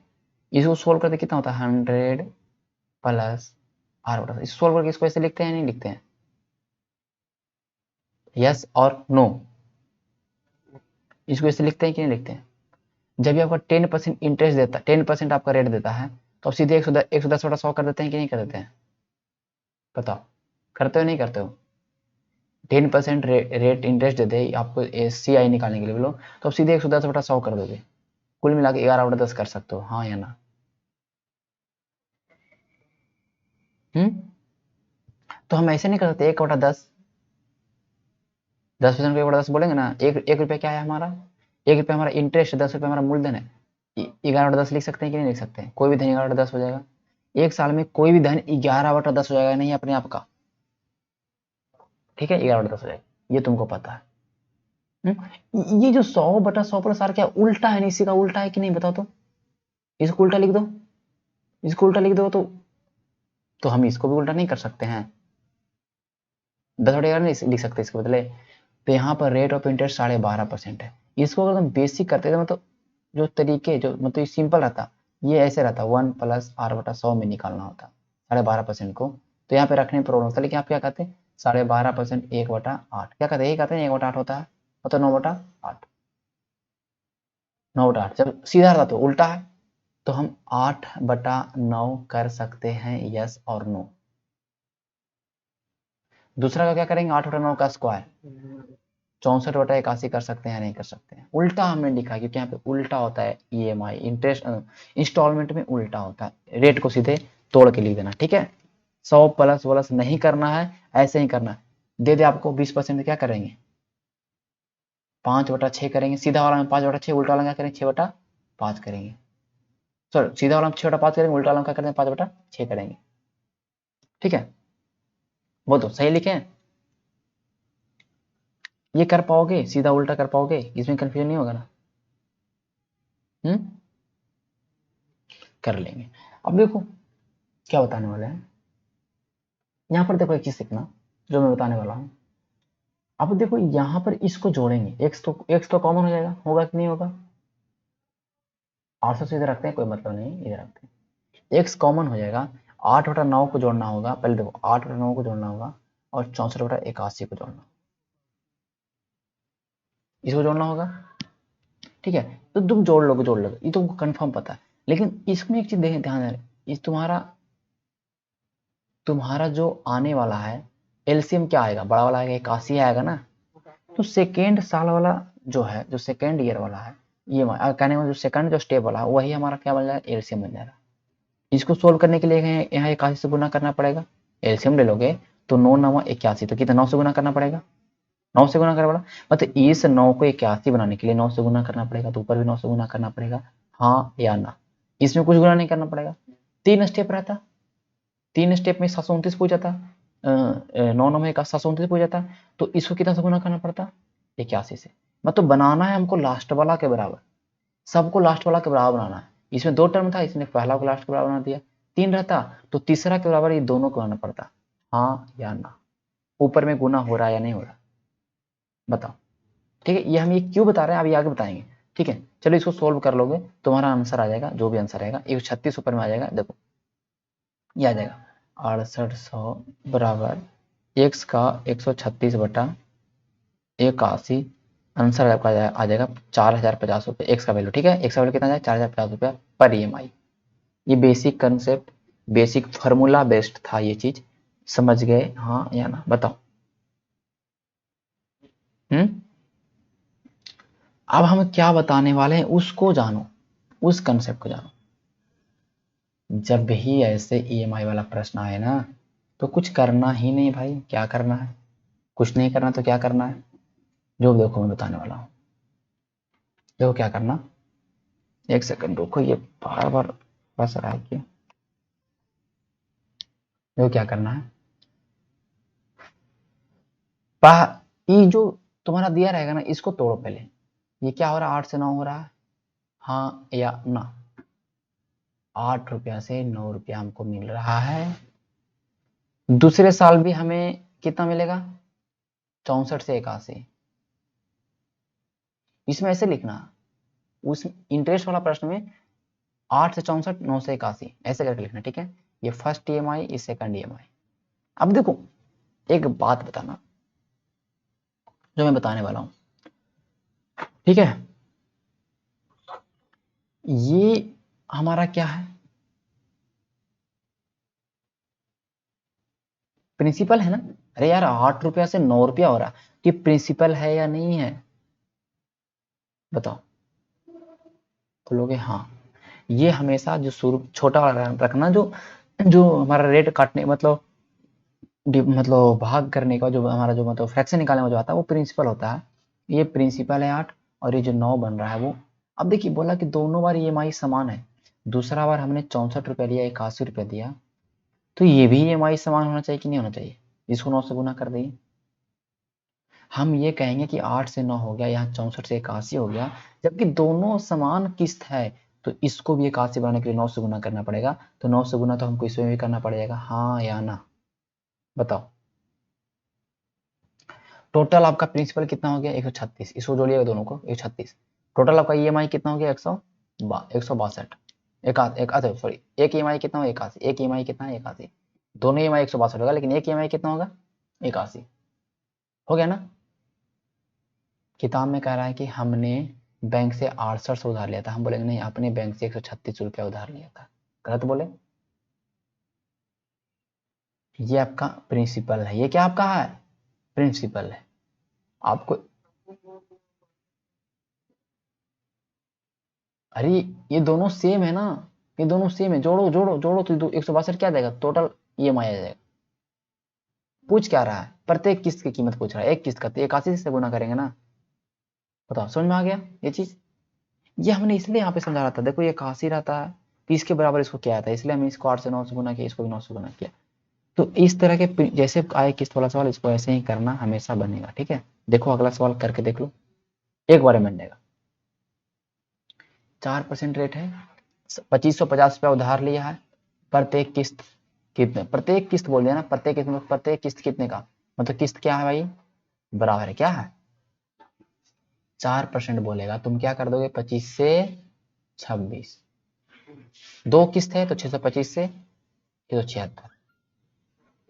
इसको सोल्व करते कितना होता है 100+r/100, इसको सोल्व करके इसको ऐसे लिखते हैं नहीं लिखते हैं, यस और नो, इसको ऐसे लिखते हैं कि नहीं लिखते हैं। जब भी आपका 10% इंटरेस्ट देता है, 10% आपका रेट देता है, तो आप सीधे 110/100 कर देते हैं कि नहीं कर देते हैं बताओ, करते हो नहीं करते हो। 10% रेट इंटरेस्ट दे दे आपको CI निकालने के लिए बोलो, तो आप सीधे 110/100 कर दोगे, कुल मिला के 11/10 कर सकते हो, हाँ या ना। तो हम ऐसे नहीं कर सकते 1/10, 10% को 1/10 बोलेंगे ना, एक रुपया क्या है हमारा, 1 रुपया हमारा इंटरेस्ट, 10 रुपया हमारा मूलधन है। 11/10 लिख सकते हैं कि नहीं लिख सकते हैं? कोई भी धन 11/10 हो जाएगा। एक साल में कोई भी धन 11/10 हो जाएगा, नहीं अपने आप का, ठीक है, 11/10 हो जाएगा, ये तुमको पता है। ये जो 100/100 क्या उल्टा है, इसी का उल्टा है कि नहीं बताओ तो, इसको उल्टा लिख दो, इसको उल्टा लिख दो तो हम इसको भी उल्टा नहीं कर सकते हैं, 10/11 नहीं लिख सकते इसके बदले। तो यहाँ पर रेट ऑफ इंटरेस्ट 12.5% है। इसको अगर हम बेसिक करते तो मतलब जो तरीके जो मतलब सिंपल रहता, ये ऐसे रहता 1 + r/100 में निकालना होता 12.5% को, तो यहाँ पे रखने में प्रॉब्लम होता। लेकिन आप क्या कहते हैं 12.5% 1/8, क्या कहते हैं, यही कहते हैं 1/8 होता है, मतलब 9/8, 9/8 जब सीधा रहता तो उल्टा है, तो हम 8/9 कर सकते हैं, यस और नो। दूसरा का क्या करेंगे, 8/9 का स्क्वायर 64/81 कर सकते हैं या नहीं कर सकते हैं? उल्टा हमने लिखा क्योंकि यहाँ पे उल्टा होता है, ईएमआई इंटरेस्ट इंस्टॉलमेंट में उल्टा होता है, रेट को सीधे तोड़ के लिख देना, ठीक है। 100 प्लस वलस नहीं करना है, ऐसे ही करना है। दे दे आपको 20%, क्या करेंगे 5/6 करेंगे, सीधा वाला में 5/6, उल्टा वाला क्या करेंगे 6/5 करेंगे, सॉरी सीधा वाला में 6/5 करेंगे, उल्टा वाला क्या करेंगे 5/6 करेंगे, ठीक है। वो तो सही लिखे, ये कर पाओगे, सीधा उल्टा कर पाओगे, इसमें कंफ्यूजन नहीं होगा ना? कर लेंगे। अब देखो क्या बताने वाले हैं, यहाँ पर देखो एक चीज सीखना जो मैं बताने वाला हूँ। अब देखो यहाँ पर इसको जोड़ेंगे, x तो कॉमन हो जाएगा, होगा कि नहीं होगा? 800 से इधर रखते हैं, कोई मतलब नहीं, इधर रखते हैं, x कॉमन हो जाएगा। 8/9 को जोड़ना होगा, पहले देखो 8/9 को जोड़ना होगा और 64/81 को जोड़ना, इसको जोड़ना होगा, ठीक है। तो तुम जोड़ लोगे, ये तुमको कंफर्म पता है। लेकिन इसमें एक चीज देखें, ध्यान है, इस तुम्हारा जो आने वाला है एलसीएम क्या आएगा, बड़ा वाला आएगा 81 आएगा ना। तो सेकेंड साल वाला जो है, जो सेकेंड ईयर वाला है, ये कहने में जो सेकंड जो स्टेप वाला है, वही हमारा क्या बन जाएगा, एलसीएम बन जाएगा। इसको सोल्व करने के लिए यहाँ 81 से गुना करना पड़ेगा, एलसीएम ले लोगे तो 9×9 = 81, तो कितना 9 से गुना करना पड़ेगा, 9 से गुना करना पड़ेगा, मतलब इस 9 को 81 बनाने के लिए 9 से गुना करना पड़ेगा, तो ऊपर भी 9 से गुना करना पड़ेगा, हाँ या ना। इसमें कुछ गुना नहीं करना पड़ेगा, 3 स्टेप रहता, 3 स्टेप में 729 पूछ जाता, 9 में 729 पूछ जाता, तो इसको कितना से गुना करना पड़ता, 81 से। मतलब बनाना है हमको लास्ट वाला के बराबर, सबको लास्ट वाला के बराबर बनाना है। इसमें 2 टर्म था, इसने पहला को लास्ट के बराबर बना दिया, 3 रहता तो तीसरा के बराबर ये दोनों को बनाना पड़ता, हाँ या ना। ऊपर में गुना हो रहा है या नहीं हो रहा, बताओ, ठीक है। ये हम ये क्यों बता रहे हैं अभी आगे बताएंगे, ठीक है। चलो इसको सोल्व कर लोगे, तुम्हारा आंसर आ जाएगा, जो भी आंसर आएगा 136 ऊपर में आ जाएगा, देखो ये आ जाएगा 6800 बराबर x का 136/81, आंसर आपका आ जाएगा 4050 रुपये, एक्स का वैल्यू, ठीक है। एक्स का वैल्यू कितना आ जाएगा 4050 रुपया पर ईएमआई। ये basic concept, basic formula based था ये चीज, समझ गए हाँ या ना, बताओ। अब हम क्या बताने वाले हैं उसको जानो, उस कंसेप्ट को जानो। जब भी ऐसे ईएमआई वाला प्रश्न आए ना, तो कुछ करना ही नहीं भाई, क्या करना है, कुछ नहीं करना तो क्या करना है, जो देखो मैं बताने वाला हूँ। देखो क्या करना, एक सेकंड रुको, ये बार बार फंस रहा है क्या। देखो क्या करना है, ये जो तुम्हारा दिया रहेगा ना, इसको तोड़ो पहले। ये क्या हो रहा है, 8 से 9 हो रहा है, हाँ या ना। 8 रुपया से 9 रुपया हमको मिल रहा है, दूसरे साल भी हमें कितना मिलेगा 64 से 81। इसमें ऐसे लिखना, उस इंटरेस्ट वाला प्रश्न में 8 से 64, 9 से 81 ऐसे करके लिखना, ठीक है। ये फर्स्ट ईएमआई, ये सेकंड ईएमआई। अब देखो एक बात बताना जो मैं बताने वाला हूं, ठीक है। ये हमारा क्या है, प्रिंसिपल है ना। अरे यार 8 रुपया से 9 रुपया हो रहा, ये प्रिंसिपल है या नहीं है, बताओ। बोलोगे हाँ। ये हमेशा जो शुरू छोटा वाला रखना, जो जो हमारा रेट काटने मतलब मतलब भाग करने का जो हमारा जो मतलब फ्रैक्शन निकालने में जो आता है वो प्रिंसिपल होता है। ये प्रिंसिपल है 8 और ये जो 9 बन रहा है वो। अब देखिए बोला कि दोनों बार ईएमआई समान है। दूसरा बार हमने 64 रुपये लिया, 81 रुपये दिया, तो ये भी ईएमआई समान होना चाहिए कि नहीं होना चाहिए? इसको 9 से गुना कर दिए। हम ये कहेंगे कि 8 से 9 हो गया, यहाँ 64 से 81 हो गया, जबकि दोनों समान किस्त है, तो इसको भी 81 बनाने के लिए 9 से गुना करना पड़ेगा। तो 9 से गुना तो हमको इसमें भी करना पड़ेगा, हाँ या ना? बताओ। टोटल आपका प्रिंसिपल कितना हो गया? 136। इसको जोड़िएगा दोनों को, 136। टोटल आपका ईएमआई कितना हो गया? 162। एक सॉरी, एक ईएमआई कितना हो? 81। एक ईएमआई कितना है? 81। दोनों ईएमआई 162 होगा, लेकिन एक ईएमआई कितना होगा? 81। हो गया ना? किताब में कह रहा है कि हमने बैंक से 68 से उधार लिया था, हम बोलेंगे नहीं, अपने बैंक से 136 रुपया उधार लिया था। गलत बोले? ये आपका प्रिंसिपल है। ये क्या आपका है? प्रिंसिपल है। आपको, अरे ये दोनों सेम है ना, ये दोनों सेम है। जोड़ो जोड़ो जोड़ो तो 162 क्या देगा? टोटल ईएमआई आ जाएगा। पूछ क्या रहा है? प्रत्येक किस्त की कीमत पूछ रहा है। एक किस्त का तो 81 से गुना करेंगे ना। बताओ, समझ में आ गया ये चीज? ये हमने इसलिए यहाँ पे समझा रहा था, देखो ये 81 रहता है, 30 के बराबर इसको क्या आता है, इसलिए हमने इसको 8 से 9 से गुना किया, इसको भी 9 से गुना किया। तो इस तरह के जैसे आए किस्त वाला सवाल, इसको ऐसे ही करना हमेशा बनेगा। ठीक है, देखो अगला सवाल करके देख लो, एक बार में बनेगा। 4% रेट है, 2550 रुपया उधार लिया है, प्रत्येक किस्त कितने? प्रत्येक किस्त बोल दिया ना, प्रत्येक किस्त मतलब प्रत्येक किस्त कितने का? मतलब किस्त क्या है भाई? बराबर है, क्या है? 4% बोलेगा, तुम क्या कर दोगे? 25 से 26, दो किस्त है तो 625 से 176।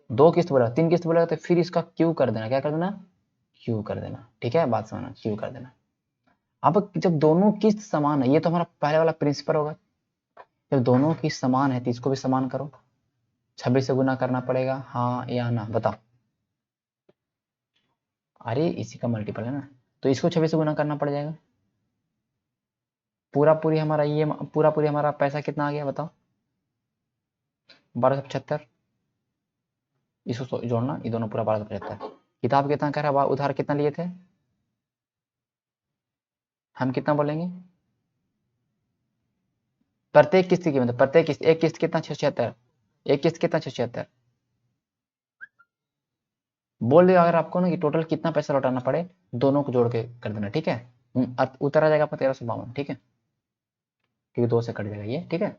दो किस्त बोला, तीन किस्त बोलेगा तो फिर इसका क्यू कर देना। क्या कर देना? क्यू कर देना। ठीक है, बात समझना, क्यू कर देना। अब जब दोनों किस्त समान है, ये तो हमारा पहले वाला प्रिंसिपल होगा, जब दोनों किस्त समान है तो इसको भी समान करो। 26 से गुना करना पड़ेगा, हाँ या ना? बताओ। अरे इसी का मल्टीपल है ना, तो इसको 26 से गुना करना पड़ जाएगा। पूरा पूरी हमारा पैसा कितना आ गया बताओ? 1275। इसको जोड़ना, ये दोनों पूरा 1275। किताब कितना कह रहा है? उधार कितना लिए थे? हम कितना बोलेंगे? प्रत्येक किस्त की मतलब प्रत्येक किस्त, एक किस्त कितना? 676। एक किस्त कितना? 676। बोल दिया अगर आपको ना कि टोटल कितना पैसा लौटाना पड़े, दोनों को जोड़ के कर देना। ठीक है, उत्तर आ जाएगा आपका 1352। ठीक है, क्योंकि 2 से कट जाएगा ये। ठीक है,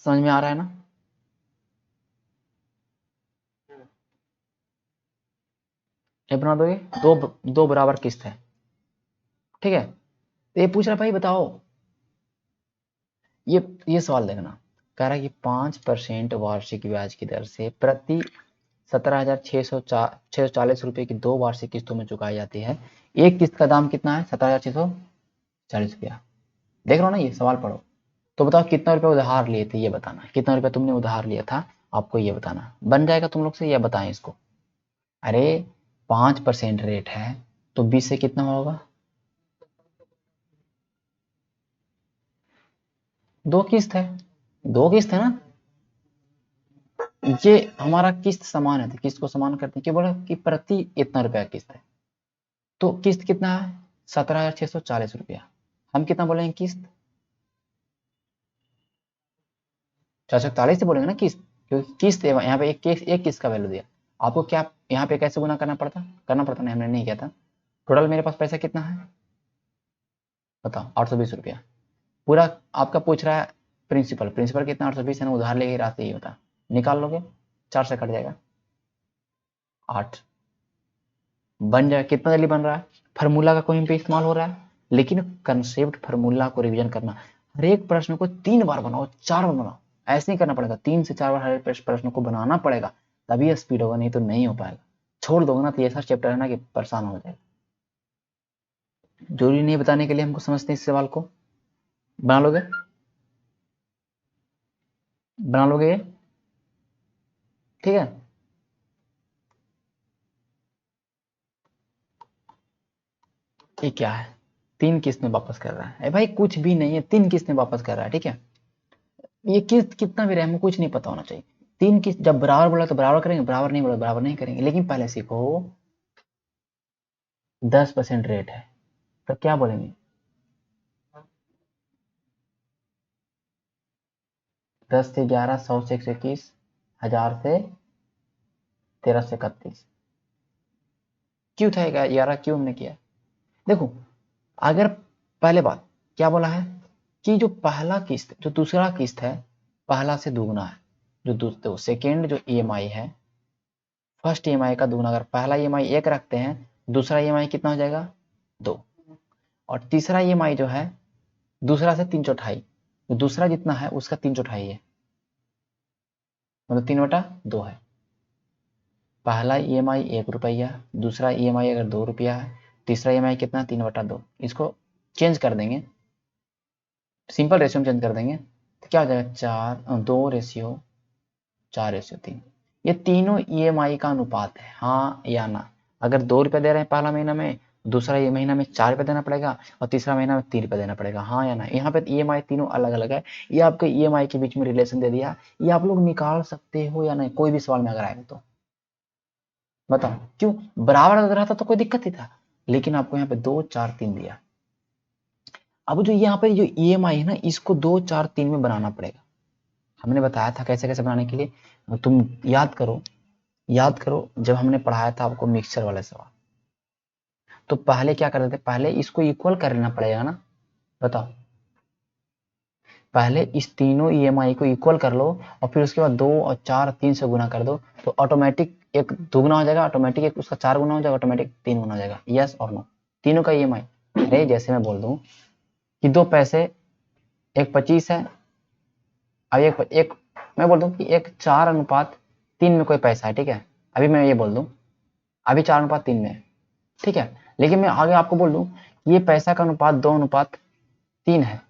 समझ में आ रहा है ना? ये बना दोगे, दो बराबर किस्त है। ठीक है, तो ये पूछ रहा भाई बताओ, ये सवाल देखना, कह रहा है कि 5% वार्षिक ब्याज की दर से प्रति 17,640 रुपये की दो वार्षिक किस्तों में चुकाई जाती है। एक किस्त का दाम कितना है? 17,640 रुपया। देख रहे हो ना, ये सवाल पढ़ो। तो बताओ कितना रुपया उधार लिए थे, ये बताना। कितना रुपया तुमने उधार लिया था, आपको ये बताना। बन जाएगा तुम लोग से, या बताएं इसको? अरे 5% रेट है, तो 20 से कितना होगा? दो किस्त है, दो किस्त है ना। ये हमारा किस्त समान है, तो किस्त को समान करते हैं। क्या बोला कि प्रति इतना रुपया किस्त है, तो किस्त कितना है? 17,640 रुपया। हम कितना बोलेंगे किस्त? 441 से बोलेंगे ना किस्त, क्योंकि किस्त यहाँ पे एक किस्त का वैल्यू दिया। आपको क्या यहाँ पे कैसे गुना करना पड़ता नहीं, हमने नहीं किया था। टोटल मेरे पास पैसा कितना है बताओ? 820 रुपया। पूरा आपका पूछ रहा है प्रिंसिपल, प्रिंसिपल कितना? 820 है ना, उधार लेके रास्ते ही होता, निकाल लोगे, 4 से कट जाएगा, 8 बन जाएगा। कितना जल्दी बन रहा है? फार्मूला का कोई पे इस्तेमाल हो रहा है, लेकिन कंसेप्ट फार्मूला को रिवीजन करना। हर एक प्रश्न को 3 बार बनाओ, 4 बार बनाओ, ऐसे नहीं करना पड़ेगा, 3 से 4 बार हर एक प्रश्न को बनाना पड़ेगा, तभी स्पीड होगा, नहीं तो नहीं हो पाएगा। छोड़ दोगे ना तो ऐसा चैप्टर है ना कि परेशान हो जाएगा। जरूरी नहीं बताने के लिए हमको समझते हैं, इस सवाल को बना लोगे, बना लोगे ये? ठीक है, ये क्या है? 3 किस्त में वापस कर रहा है भाई, कुछ भी नहीं है, 3 किस्त में वापस कर रहा है। ठीक है, ये किस्त कितना भी रहे, हमको कुछ नहीं पता होना चाहिए। 3 किस्त जब बराबर बोला तो बराबर करेंगे, बराबर नहीं बोला बराबर नहीं करेंगे। लेकिन पहले सीखो 10% रेट है तो क्या बोलेंगे, 10 से 11, 100 से 121, 1000 से 13 से 31। क्यों था 11, क्यों हमने किया? देखो अगर पहले बात क्या बोला है कि जो पहला किस्त जो दूसरा किस्त है पहला से दुगुना है, जो सेकेंड जो ईएमआई है फर्स्ट ईएमआई का दुगुना। अगर पहला ईएमआई 1 रखते हैं, दूसरा ईएमआई कितना हो जाएगा 2, और तीसरा ईएमआई जो है दूसरा से 3/4, दूसरा जितना है उसका 3/4 है, मतलब 3/2 है। पहला ईएमआई 1 रुपया, दूसरा ईएमआई अगर 2 रुपया है, तीसरा ईएमआई कितना 3/2। इसको चेंज कर देंगे, सिंपल रेशियो में चेंज कर देंगे तो क्या हो जाएगा 2:4:3। ये तीनों ईएमआई का अनुपात है, हाँ या ना। अगर 2 रुपये दे रहे हैं पहला महीना में, दूसरा ये महीना में 4 रुपये देना पड़ेगा, और तीसरा महीना में 3 रुपये देना पड़ेगा, हाँ या ना। यहाँ पे ईएमआई तीनों अलग अलग है। ये आपके ईएमआई के बीच में रिलेशन दे दिया, ये आप लोग निकाल सकते हो या नहीं, कोई भी सवाल में अगर आएगा तो बताओ। क्यों बराबर अगर रहता तो कोई दिक्कत ही था, लेकिन आपको यहाँ पे 2, 4, 3 दिया। अब जो यहाँ पे जो ईएमआई है ना, इसको 2, 4, 3 में बनाना पड़ेगा। हमने बताया था कैसे कैसे बनाने के लिए, तुम याद करो जब हमने पढ़ाया था आपको मिक्सचर वाले सवाल, तो पहले क्या करते थे, पहले इसको इक्वल कर लेना पड़ेगा ना। बताओ, पहले इस तीनों ईएमआई को इक्वल कर लो और फिर उसके बाद 2 और 4 3 से गुना कर दो, तो ऑटोमेटिक एक दुगुना हो जाएगा, ऑटोमेटिक एक उसका 4 गुना हो जाएगा, ऑटोमेटिक 3 गुना हो जाएगा। यस और नो, तीनों का ईएमआई। अरे जैसे मैं बोल दूं कि 2 पैसे, एक 25 है, अब एक मैं बोल दूं कि एक 4:3 में कोई पैसा है, ठीक है। अभी मैं ये बोल दूं अभी 4:3 में है, ठीक है। लेकिन मैं आगे आपको बोल दूं ये पैसा का अनुपात 2:3 है,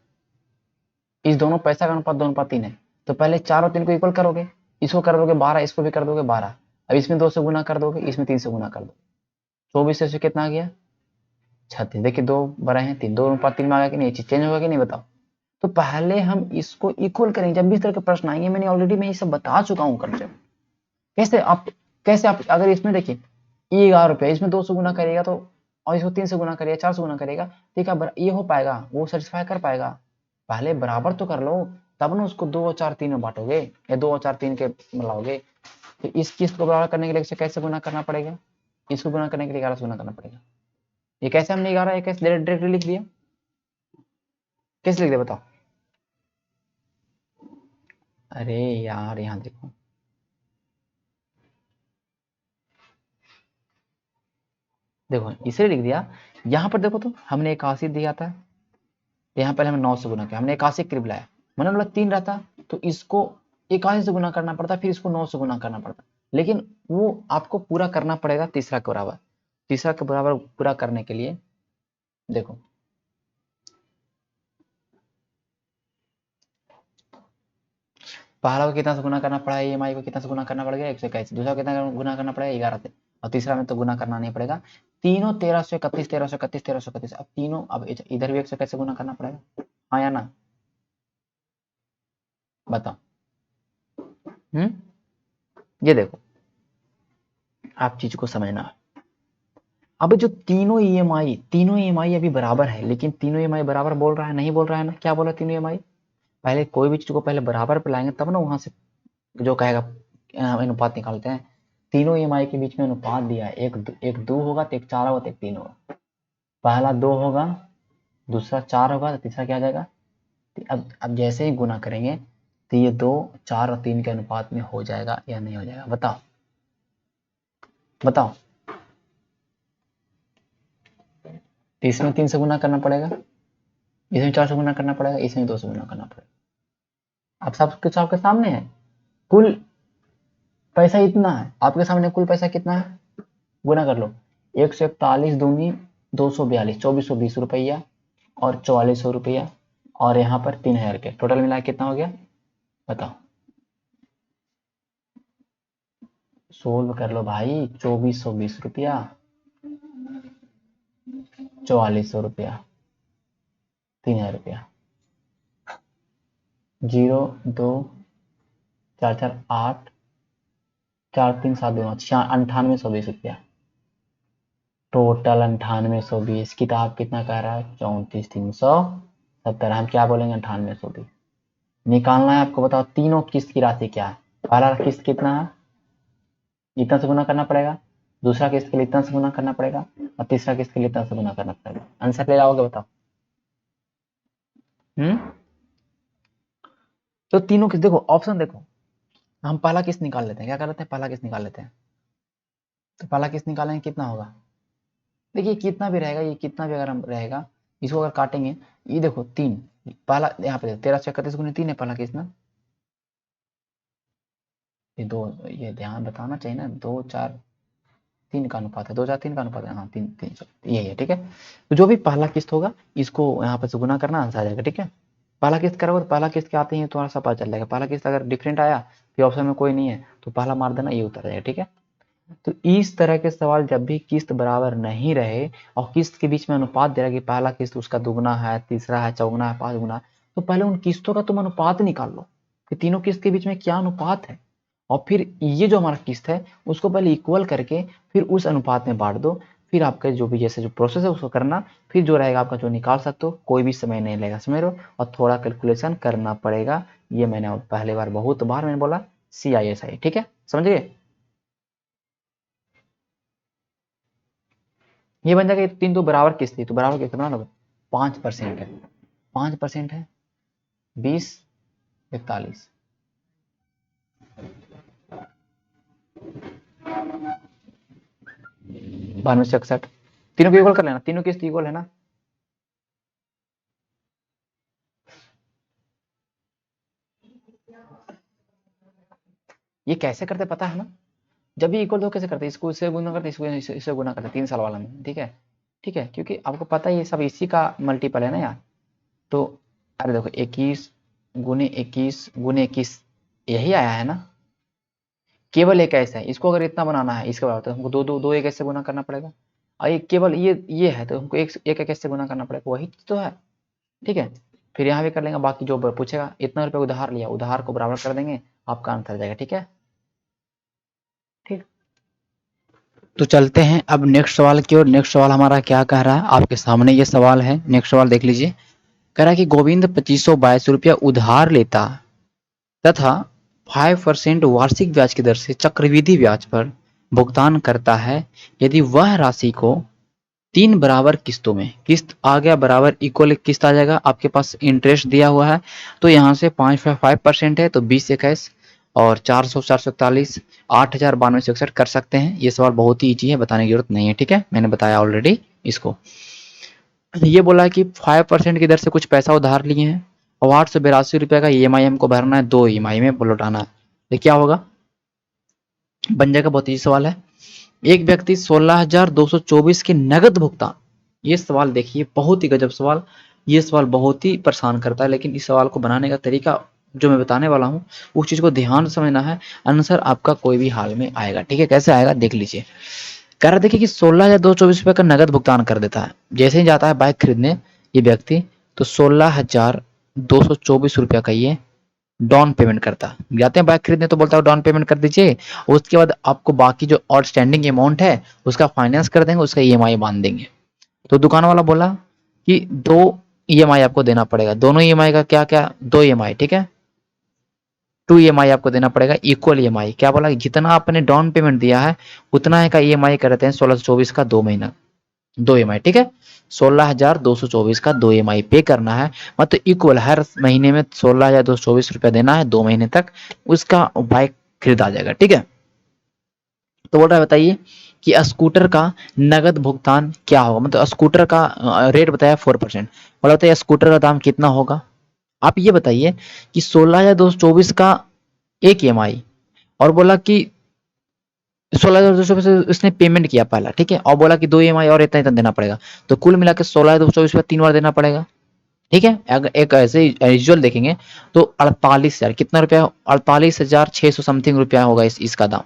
इस दोनों पैसा का अनुपात 2:3 है, तो पहले 4 और 3 को इक्वल करोगे, इसको कर दोगे 12, इसको भी कर दोगे 12। अब इसमें 2 से गुना कर दोगे, इसमें 3 से गुना कर दो, 24 से कितना आ गया 36। देखिए 2 बड़े हैं 3, 2:3 में आ गया कि नहीं, चीज चेंज होगा कि नहीं बताओ। तो पहले हम इसको इक्वल करेंगे, जब भी इस तरह के प्रश्न आएंगे, मैंने ऑलरेडी मैं ये सब बता चुका हूँ कंसेप्ट। कैसे आप अगर इसमें देखिए ये 11 रुपया, इसमें 2 से गुना करिएगा तो, और इसको 3 से गुना करिएगा, 4 से गुना करिएगा, ठीक है, ये हो पाएगा, वो सेटिस्फाई कर पाएगा। पहले बराबर तो कर लो, तब ना उसको 2 और 4 3 में बांटोगे, या 2 और 4 3 के मिलाओगे। तो इस किस्त को बराबर करने के लिए इसे कैसे गुना करना पड़ेगा, इसको गुना करने के लिए 11 से गुना करना पड़ेगा। ये कैसे हमने 11 ये कैसे डायरेक्ट लिख दिया, कैसे लिख दिया बताओ। अरे यार यहाँ देखो, देखो इसे लिख दिया। यहाँ पर देखो तो हमने 81 दिया था, यहाँ पहले हमने 9 से गुना किया, हमने 81 करीब लाया, मैंने बोला 3 रहता तो इसको 81 से गुना करना पड़ता, फिर इसको 9 से गुना करना पड़ता। लेकिन वो आपको पूरा करना पड़ेगा तीसरा के बराबर। तीसरा के बराबर पूरा करने के लिए देखो, पहला को कितना से गुना करना पड़ा, ईएमआई को कितना से गुना करना पड़ेगा 121, दूसरा को कितना गुना करना पड़ेगा 11 से, और तीसरा में तो गुना करना नहीं पड़ेगा। तीनों 1331, 1331, 1331, अब तीनों, अब इधर भी 1 से कैसे गुना करना पड़ेगा, हाँ या ना बताओ। ये देखो आप चीज को समझना। अब जो तीनों ईएमआई अभी बराबर है, लेकिन तीनों ईएमआई बराबर बोल रहा है नहीं बोल रहा है ना, क्या बोल रहा है तीनों ईएमआई। पहले कोई भी चीज को पहले बराबर पे लाएंगे तब ना वहां से जो कहेगा अनुपात निकालते हैं। तीनों ईएमआई के बीच में अनुपात दिया है, एक 2 होगा तो एक 4 होगा तो एक 3 होगा। पहला 2 होगा, दूसरा 4 होगा, तो तीसरा क्या आ जाएगा। अब जैसे ही गुना करेंगे तो ये 2, 4 और 3 के अनुपात में हो जाएगा या नहीं हो जाएगा बताओ बताओ। तो इसमें 3 से गुना करना पड़ेगा, इसमें 4 से गुना करना पड़ेगा, इसमें 2 से गुना करना पड़ेगा। अब सब कुछ आपके सामने है, कुल पैसा इतना है आपके सामने, कुल पैसा कितना है गुना कर लो। 141 दूनी 242, 2420 रुपया और 4400 रुपया, और यहाँ पर 3000 के टोटल मिला कितना हो गया बताओ। सोल्व कर लो भाई, 2420 रुपया, 4400 रुपया, 3000 रुपया, 0 2 4 4 8 4,3,7,2 9820 रुपया, टोटल 9820। किताब कितना कह रहा है? 34,370। हम क्या बोलेंगे? 9820 निकालना है आपको। बताओ तीनों किस्त की राशि क्या है? पहला किस्त कितना है? इतना से गुना करना पड़ेगा, दूसरा किस्त के लिए इतना से गुना करना पड़ेगा, और तीसरा किस्त के लिए इतना से गुना करना पड़ेगा। आंसर ले जाओगे? बताओ। तो तीनों किस्त देखो, ऑप्शन देखो। हम पहला किस्त निकाल लेते हैं। क्या कर लेते हैं? पहला किस्त निकाल लेते हैं। तो पहला किस्त निकालेंगे कितना होगा? देखिए कितना भी रहेगा, ये कितना भी अगर हम रहेगा, इसको अगर काटेंगे, ये देखो 3, पहला यहाँ पे 1331 गुने 3 है पहला किस्त ना। ये 2, ये ध्यान बताना चाहिए ना, 2, 4, 3 का अनुपात है, 2, 4, 3 का अनुपात है। हाँ 3, 3, यही है। ठीक है, तो जो भी पहला किस्त होगा इसको यहाँ पे से गुना करना, आंसर आ जाएगा। ठीक है, पहला किस्त करोगे तो पहला किस्त के आते ही थोड़ा सा पता चल जाएगा। पहला किस्त अगर डिफरेंट आया, फिर ऑप्शन में कोई नहीं है, तो पहला मार देना, ये उतर जाएगा। ठीक है, तो इस तरह के सवाल जब भी किस्त बराबर नहीं रहे और किस्त के बीच में अनुपात दे रहा है कि पहला किस्त उसका दुगना है, तीसरा है चौगुना है, 5 गुना, तो पहले उन किस्तों का तुम अनुपात निकाल लो कि तीनों किस्त के बीच में क्या अनुपात है, और फिर ये जो हमारा किस्त है उसको पहले इक्वल करके फिर उस अनुपात में बांट दो। फिर आपका जो भी जैसे जो प्रोसेस है उसको करना, फिर जो रहेगा आपका जो निकाल सकते हो, कोई भी समय नहीं लगेगा, समझ रहे हो, और थोड़ा कैलकुलेशन करना पड़ेगा। ये मैंने पहले बार बहुत बार मैंने बोला, CISI। ठीक है, समझ गए? ये बन जाएगा, तीन तो बराबर किस्त थी, तो बराबर किस्त बना लो। 5% है, 5% है 20, 41, 9261। तीनों को इक्वल कर लेना, तीनों किस्त इक्वल है ना। ये कैसे करते पता है ना? जब भी इक्वल तो कैसे करते, इसको इससे गुना करते, इसको इससे गुना करते, 3 साल वाला में। ठीक है, ठीक है, क्योंकि आपको पता है ये सब इसी का मल्टीपल है ना यार। तो अरे देखो 21 गुने 21 यही आया है ना। केवल एक ऐसा है, इसको अगर इतना बनाना है इसके बराबर, तो हमको दो एक ऐसे गुना करना पड़ेगा। और ये केवल ये है, तो हमको एक ऐसे गुना करना पड़ेगा, वही तो है। ठीक है, फिर यहाँ भी कर लेंगे, बाकी जो पूछेगा इतना रुपये उधार लिया, उधार को बराबर कर देंगे, आपका आंसर आ जाएगा। ठीक है, ठीक। तो चलते हैं अब नेक्स्ट सवाल की ओर। नेक्स्ट सवाल हमारा क्या कह रहा है, आपके सामने ये सवाल है। नेक्स्ट सवाल देख लीजिए। कह रहा है कि गोविंद 2522 रुपया उधार लेता तथा 5% वार्षिक ब्याज की दर से चक्रवृद्धि ब्याज पर भुगतान करता है। यदि वह राशि को 3 बराबर किस्तों में, किस्त आ गया बराबर, इक्वल किस्त आ जाएगा, आपके पास इंटरेस्ट दिया हुआ है, तो यहाँ से 5% है तो 20 21 और 400 441 8,9261 कर सकते हैं। ये सवाल बहुत ही ईजी है, बताने की जरूरत नहीं है। ठीक है, मैंने बताया ऑलरेडी इसको। ये बोला है कि 5% की दर से कुछ पैसा उधार लिए हैं और 882 रुपये का EMI हमको भरना है, 2 EMI में लौटाना है। तो क्या होगा? बन जाएगा, बहुत ही सवाल है। एक व्यक्ति 16,224 के नगद भुगतान, ये सवाल देखिए बहुत ही गजब सवाल, ये सवाल बहुत ही परेशान करता है, लेकिन इस सवाल को बनाने का तरीका जो मैं बताने वाला हूँ उस चीज को ध्यान से समझना है, आंसर आपका कोई भी हाल में आएगा। ठीक है, कैसे आएगा देख लीजिए। कह रहा देखिए कि 16,224 का नगद भुगतान कर देता है। जैसे ही जाता है बाइक खरीदने ये व्यक्ति, तो 16,224 रुपया का ये डाउन पेमेंट करता है। जाते हैं बाइक खरीदने तो बोलता है डाउन पेमेंट कर दीजिए, उसके बाद आपको बाकी जो आउटस्टैंडिंग अमाउंट है उसका फाइनेंस कर देंगे, उसका EMI बांध देंगे। तो दुकान वाला बोला कि 2 EMI आपको देना पड़ेगा, दोनों EMI का क्या क्या, 2 EMI। ठीक है, 2 EMI आपको देना पड़ेगा, इक्वल EMI। क्या बोला, जितना आपने डाउन पेमेंट दिया है उतना का EMI करते हैं 1624 का 2 महीना, 2 EMI। ठीक है, 16,224 का 2 EMI पे करना है, मतलब इक्वल हर महीने में 16,224 रुपया देना है 2 महीने तक, उसका बाइक खरीदा जाएगा। ठीक है, तो बोल रहा है बताइए कि स्कूटर का नगद भुगतान क्या होगा, मतलब स्कूटर का रेट बताया 4%। बोला बताइए स्कूटर का दाम कितना होगा। आप ये बताइए कि 16,224 का एक EMI, और बोला कि 16,224 से उसने पेमेंट किया पहला, ठीक है, और बोला कि 2 EMI और इतना इतना देना पड़ेगा, तो कुल मिला के 16,224 रुपया 3 बार देना पड़ेगा। ठीक है, अगर एक ऐसे यूजुअल देखेंगे तो 48,000 कितना रुपया, 48,600 समथिंग रुपया होगा इसका दाम।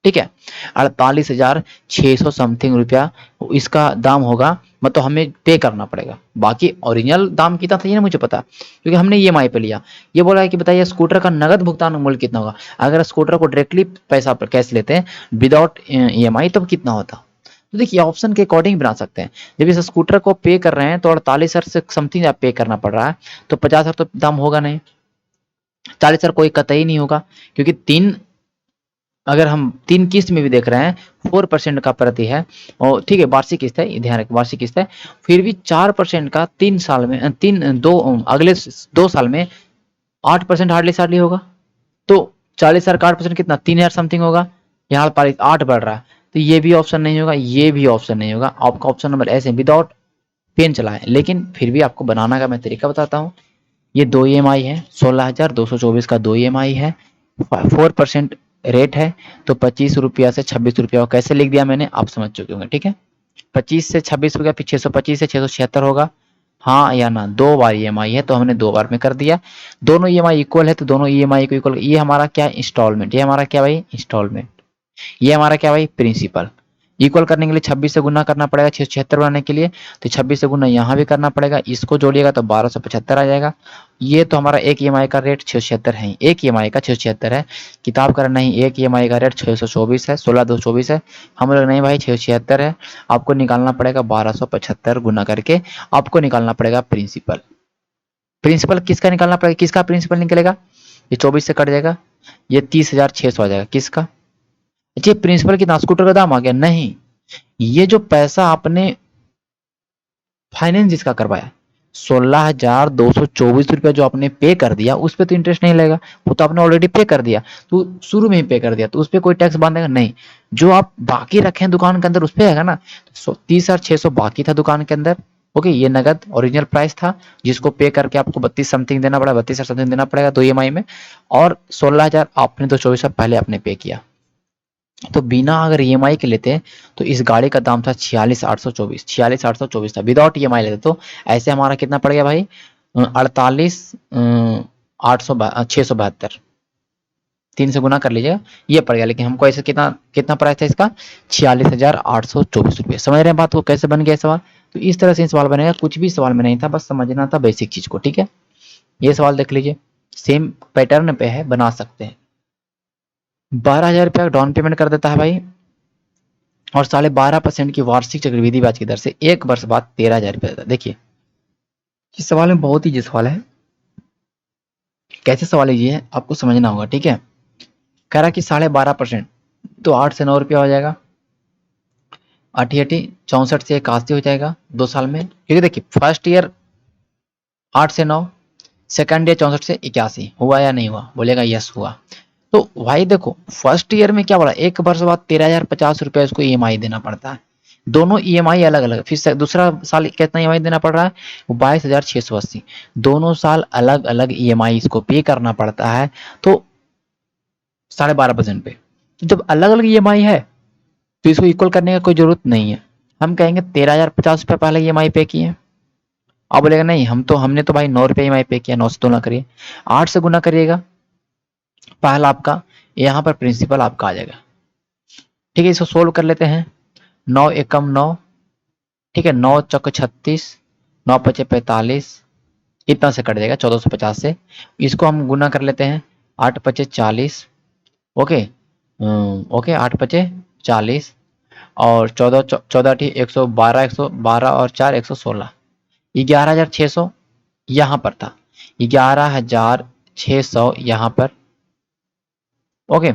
ठीक है, 48,600 समथिंग रुपया इसका दाम होगा। मतलब हमें पे करना पड़ेगा। बाकी ओरिजिनल दाम कितना था ये ना मुझे पता, क्योंकि हमने ईएमआई पे लिया। ये बोला है कि बताइए स्कूटर का नगद भुगतान मूल्य कितना होगा, अगर स्कूटर को डायरेक्टली पैसा पर कैश लेते हैं विदाउट ईएमआई तब कितना होता। तो देखिए ऑप्शन के अकॉर्डिंग बना सकते हैं। जब इस स्कूटर को पे कर रहे हैं तो 48,000 से समथिंग आप पे करना पड़ रहा है, तो 50,000 तो दाम होगा नहीं, 40,000 कोई कतई नहीं होगा, क्योंकि तीन, अगर हम 3 किस्त में भी देख रहे हैं 4% का प्रति है, और ठीक है वार्षिक किस्त है, ये ध्यान रखें वार्षिक किस्त है, फिर भी 4% का 3 साल में अगले 2 साल में 8% हार्डली होगा। तो 40,000 का 8% कितना 3,000 समथिंग होगा, यहाँ पर 8 बढ़ रहा है, तो ये भी ऑप्शन नहीं होगा, ये भी ऑप्शन नहीं होगा। आपका ऑप्शन नंबर ऐसे विदाउट पेन चला है। लेकिन फिर भी आपको बनाना का मैं तरीका बताता हूँ। ये 2 ईएमआई है, 16,224 का 2 ईएमआई है, 4% रेट है, तो 25 रुपया से 26 रुपया कैसे लिख दिया मैंने आप समझ चुके होंगे। ठीक है, 25 से 26 रुपया, फिर 625 से 676 होगा, हाँ या ना, 2 बार ईएमआई है तो हमने 2 बार में कर दिया। दोनों ईएमआई इक्वल है तो दोनों ईएमआई को इक्वल, ये हमारा क्या इंस्टॉलमेंट, ये हमारा क्या भाई इंस्टॉलमेंट, ये हमारा क्या भाई प्रिंसिपल। इक्वल करने के लिए 26 से गुना करना पड़ेगा 676 बनाने के लिए, तो 26 से गुना यहाँ भी करना पड़ेगा, इसको जोड़िएगा तो 1275 आ जाएगा। ये तो हमारा एक ईएमआई का रेट 676 है, एक ईएमआई का 676 है। किताब का नहीं, एक ईएमआई का रेट 624 है, 16,224 है। हम लोग नहीं भाई 676 है, आपको निकालना पड़ेगा 1275 गुना करके, आपको निकालना पड़ेगा प्रिंसिपल। प्रिंसिपल किसका निकालना पड़ेगा, किसका प्रिंसिपल निकलेगा, ये 24 से कट जाएगा, ये 30,600 आ जाएगा, किसका, अच्छा प्रिंसिपल कितना स्कूटर का दाम आ गया, नहीं, ये जो पैसा आपने फाइनेंस जिसका करवाया 16,224 रुपया जो आपने पे कर दिया, उस पर तो इंटरेस्ट नहीं लगेगा, वो तो आपने ऑलरेडी पे कर दिया, तो शुरू में ही पे कर दिया, तो उस पर कोई टैक्स बांधेगा नहीं। जो आप बाकी रखे हैं दुकान के अंदर उस पर आएगा ना, 30,600 बाकी था दुकान के अंदर। ओके, ये नगद ओरिजिनल प्राइस था जिसको पे करके आपको 32 समथिंग देना पड़ा, 32 समथिंग देना पड़ेगा 2 ईएमआई में, और 16,000 आपने तो 24 पहले आपने पे किया। तो बिना अगर ईएमआई के लेते तो इस गाड़ी का दाम था 46,824, 46,824 था विदाउट ईएमआई लेते, तो ऐसे हमारा कितना पड़ गया भाई 672 3 से गुना कर लीजिएगा, ये पड़ गया। लेकिन हमको ऐसे कितना कितना प्राइस था इसका 46,824 रुपये। समझ रहे हैं बात को कैसे बन गया सवाल। तो इस तरह से सवाल बनेगा, कुछ भी सवाल में नहीं था, बस समझना था बेसिक चीज को। ठीक है, ये सवाल देख लीजिए, सेम पैटर्न पे है, बना सकते हैं। 12,000 रुपया डाउन पेमेंट कर देता है भाई, और 12.5% की वार्षिक चक्रवृद्धि ब्याज की दर से 1 वर्ष बाद 13,000 रुपया देता है। देखिए इस सवाल में बहुत ही सवाल है, कैसे सवाल है ये आपको समझना होगा। ठीक है, कह रहा कि 12.5%, तो 8 से 9 रुपया हो जाएगा, 64 से 81 हो जाएगा 2 साल में, क्योंकि देखिए फर्स्ट ईयर 8 से 9, सेकंड ईयर 64 से 81, हुआ या नहीं हुआ, बोलेगा यस हुआ। तो भाई देखो फर्स्ट ईयर में क्या बोला, 1 वर्ष बाद 13,050 रुपया इसको ईएमआई देना पड़ता है, दोनों ईएमआई अलग अलग। फिर दूसरा साल कितना ईएमआई देना पड़ रहा है, 22,680, दोनों साल अलग अलग ईएमआई इसको पे करना पड़ता है। तो 12.5% पे, तो जब अलग अलग ईएमआई है तो इसको इक्वल करने का कोई जरूरत नहीं है। हम कहेंगे 13,050 रुपया पहले ईएमआई पे किए, अब बोलेगा नहीं हमने तो भाई 9 रुपये ईएमआई पे किया, 9 से तुलना करिए, 8 से गुना करिएगा, पहला आपका यहाँ पर प्रिंसिपल आपका आ जाएगा। ठीक है, इसको सोल्व कर लेते हैं, 9 एकम 9, ठीक है, 9 चौक 36, 9 पचे 45, इतना से कट जाएगा 1450 से। इसको हम गुना कर लेते हैं, 8 पचे 40, ओके ओके 8 पचे 40, और 14 ठीक 112, 112 और 4 116, 11,600 यहाँ पर था, 11,600 यहाँ पर। ओके,